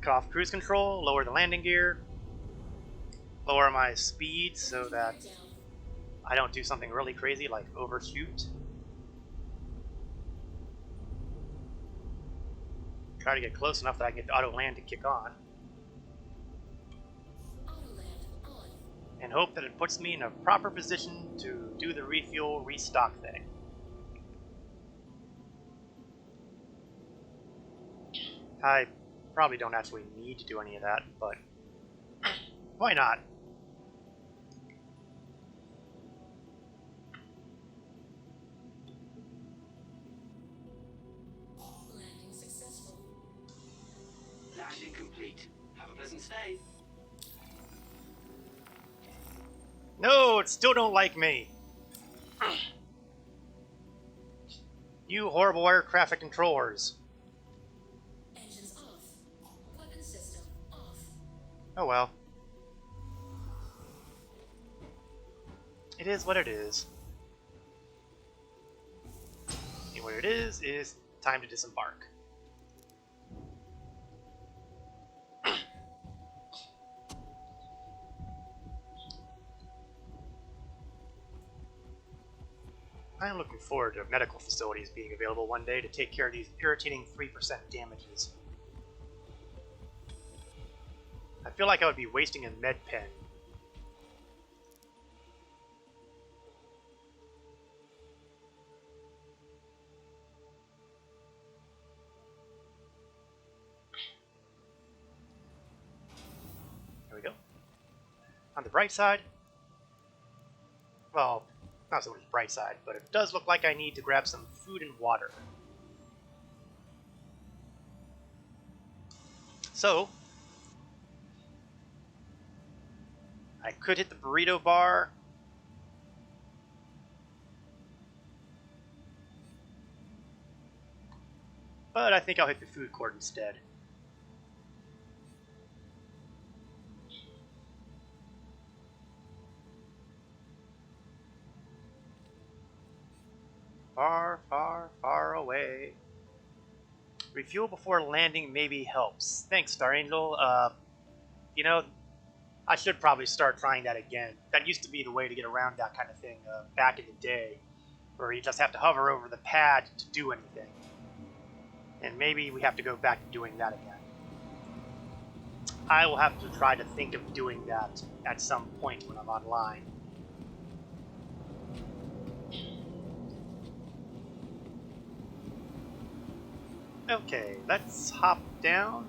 Cut off cruise control, lower the landing gear, lower my speed so that Gear down. I don't do something really crazy like overshoot. Try to get close enough that I can get the auto land to kick on. Auto land on. And hope that it puts me in a proper position to do the refuel restock thing. I probably don't actually need to do any of that, but why not? Landing successful. Landing complete. Have a pleasant stay. No, it still don't like me. You horrible air traffic controllers. Engines off. Weapon system off. Oh well. It is what it is. And what it is time to disembark. I am looking forward to medical facilities being available one day to take care of these irritating 3% damages. I feel like I would be wasting a med pen. There we go. On the bright side, well, not so much bright side, but it does look like I need to grab some food and water. So, I could hit the burrito bar. But I think I'll hit the food court instead. Far, far, far away. Refuel before landing maybe helps. Thanks, Star Angel. You know, I should probably start trying that again. That used to be the way to get around that kind of thing back in the day, where you just have to hover over the pad to do anything. And maybe we have to go back to doing that again. I will have to try to think of doing that at some point when I'm online. Okay, let's hop down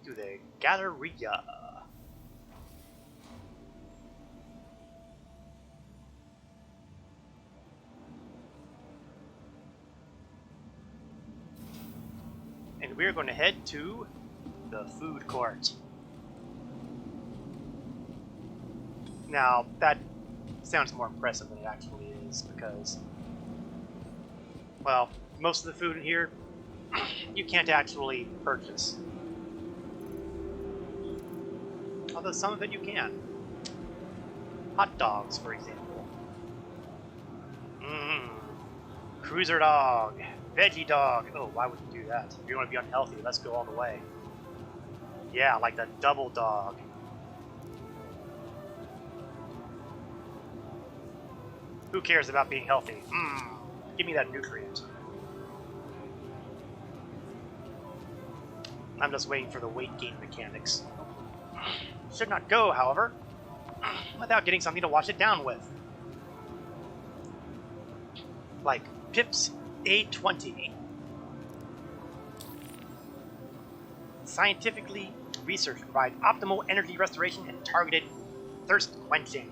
to the Galleria. And we're going to head to the food court. Now, that sounds more impressive than it actually is because, well, most of the food in here you can't actually purchase. Although some of it you can. Hot dogs, for example. Cruiser dog. Veggie dog. Oh, why would you do that? If you want to be unhealthy, let's go all the way. Yeah, like the double dog. Who cares about being healthy? Give me that nutrient. I'm just waiting for the weight gain mechanics. Should not go, however, without getting something to wash it down with. Like Pips A20. Scientifically researched to provide optimal energy restoration and targeted thirst quenching.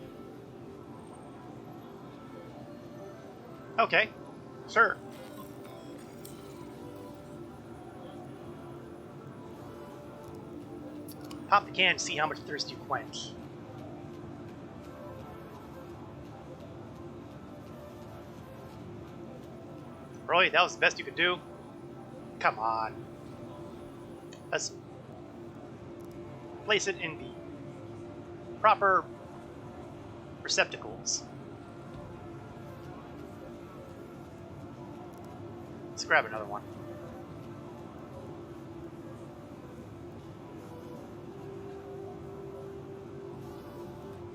Okay, sure. Pop the can and see how much thirst you quench. Really? That was the best you could do? Come on. Let's place it in the proper receptacles. Let's grab another one.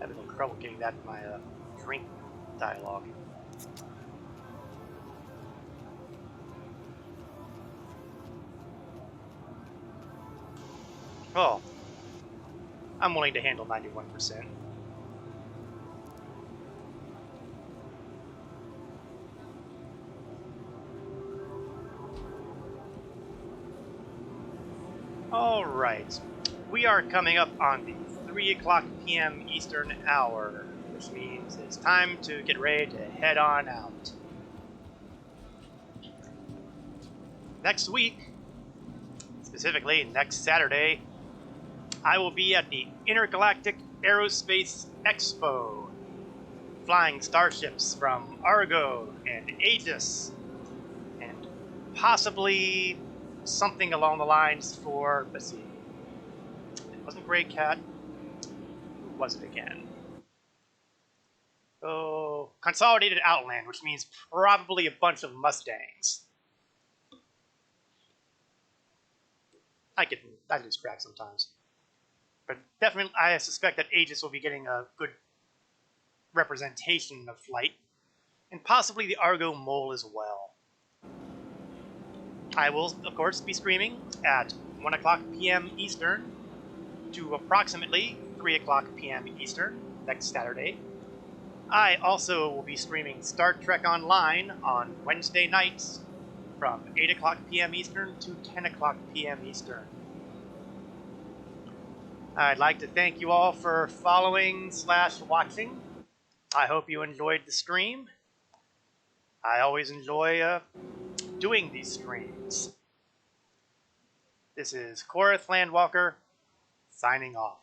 Having a little trouble getting that in my drink dialogue. Oh, I'm willing to handle 91%. All right, we are coming up on the 3 o'clock p.m. Eastern hour, which means it's time to get ready to head on out. Next week, specifically next Saturday, I will be at the Intergalactic Aerospace Expo, flying starships from Argo and Aegis, and possibly something along the lines for, let's see, it wasn't Grey Cat. was it again? Oh, Consolidated Outland, which means probably a bunch of Mustangs. I lose track sometimes. But definitely, I suspect that Aegis will be getting a good representation of flight, and possibly the Argo Mole as well. I will, of course, be streaming at 1 o'clock p.m. Eastern to approximately 3 o'clock p.m. Eastern next Saturday. I also will be streaming Star Trek Online on Wednesday nights from 8 o'clock p.m. Eastern to 10 o'clock p.m. Eastern. I'd like to thank you all for following/watching. I hope you enjoyed the stream. I always enjoy doing these streams. This is Korath Landwalker, signing off.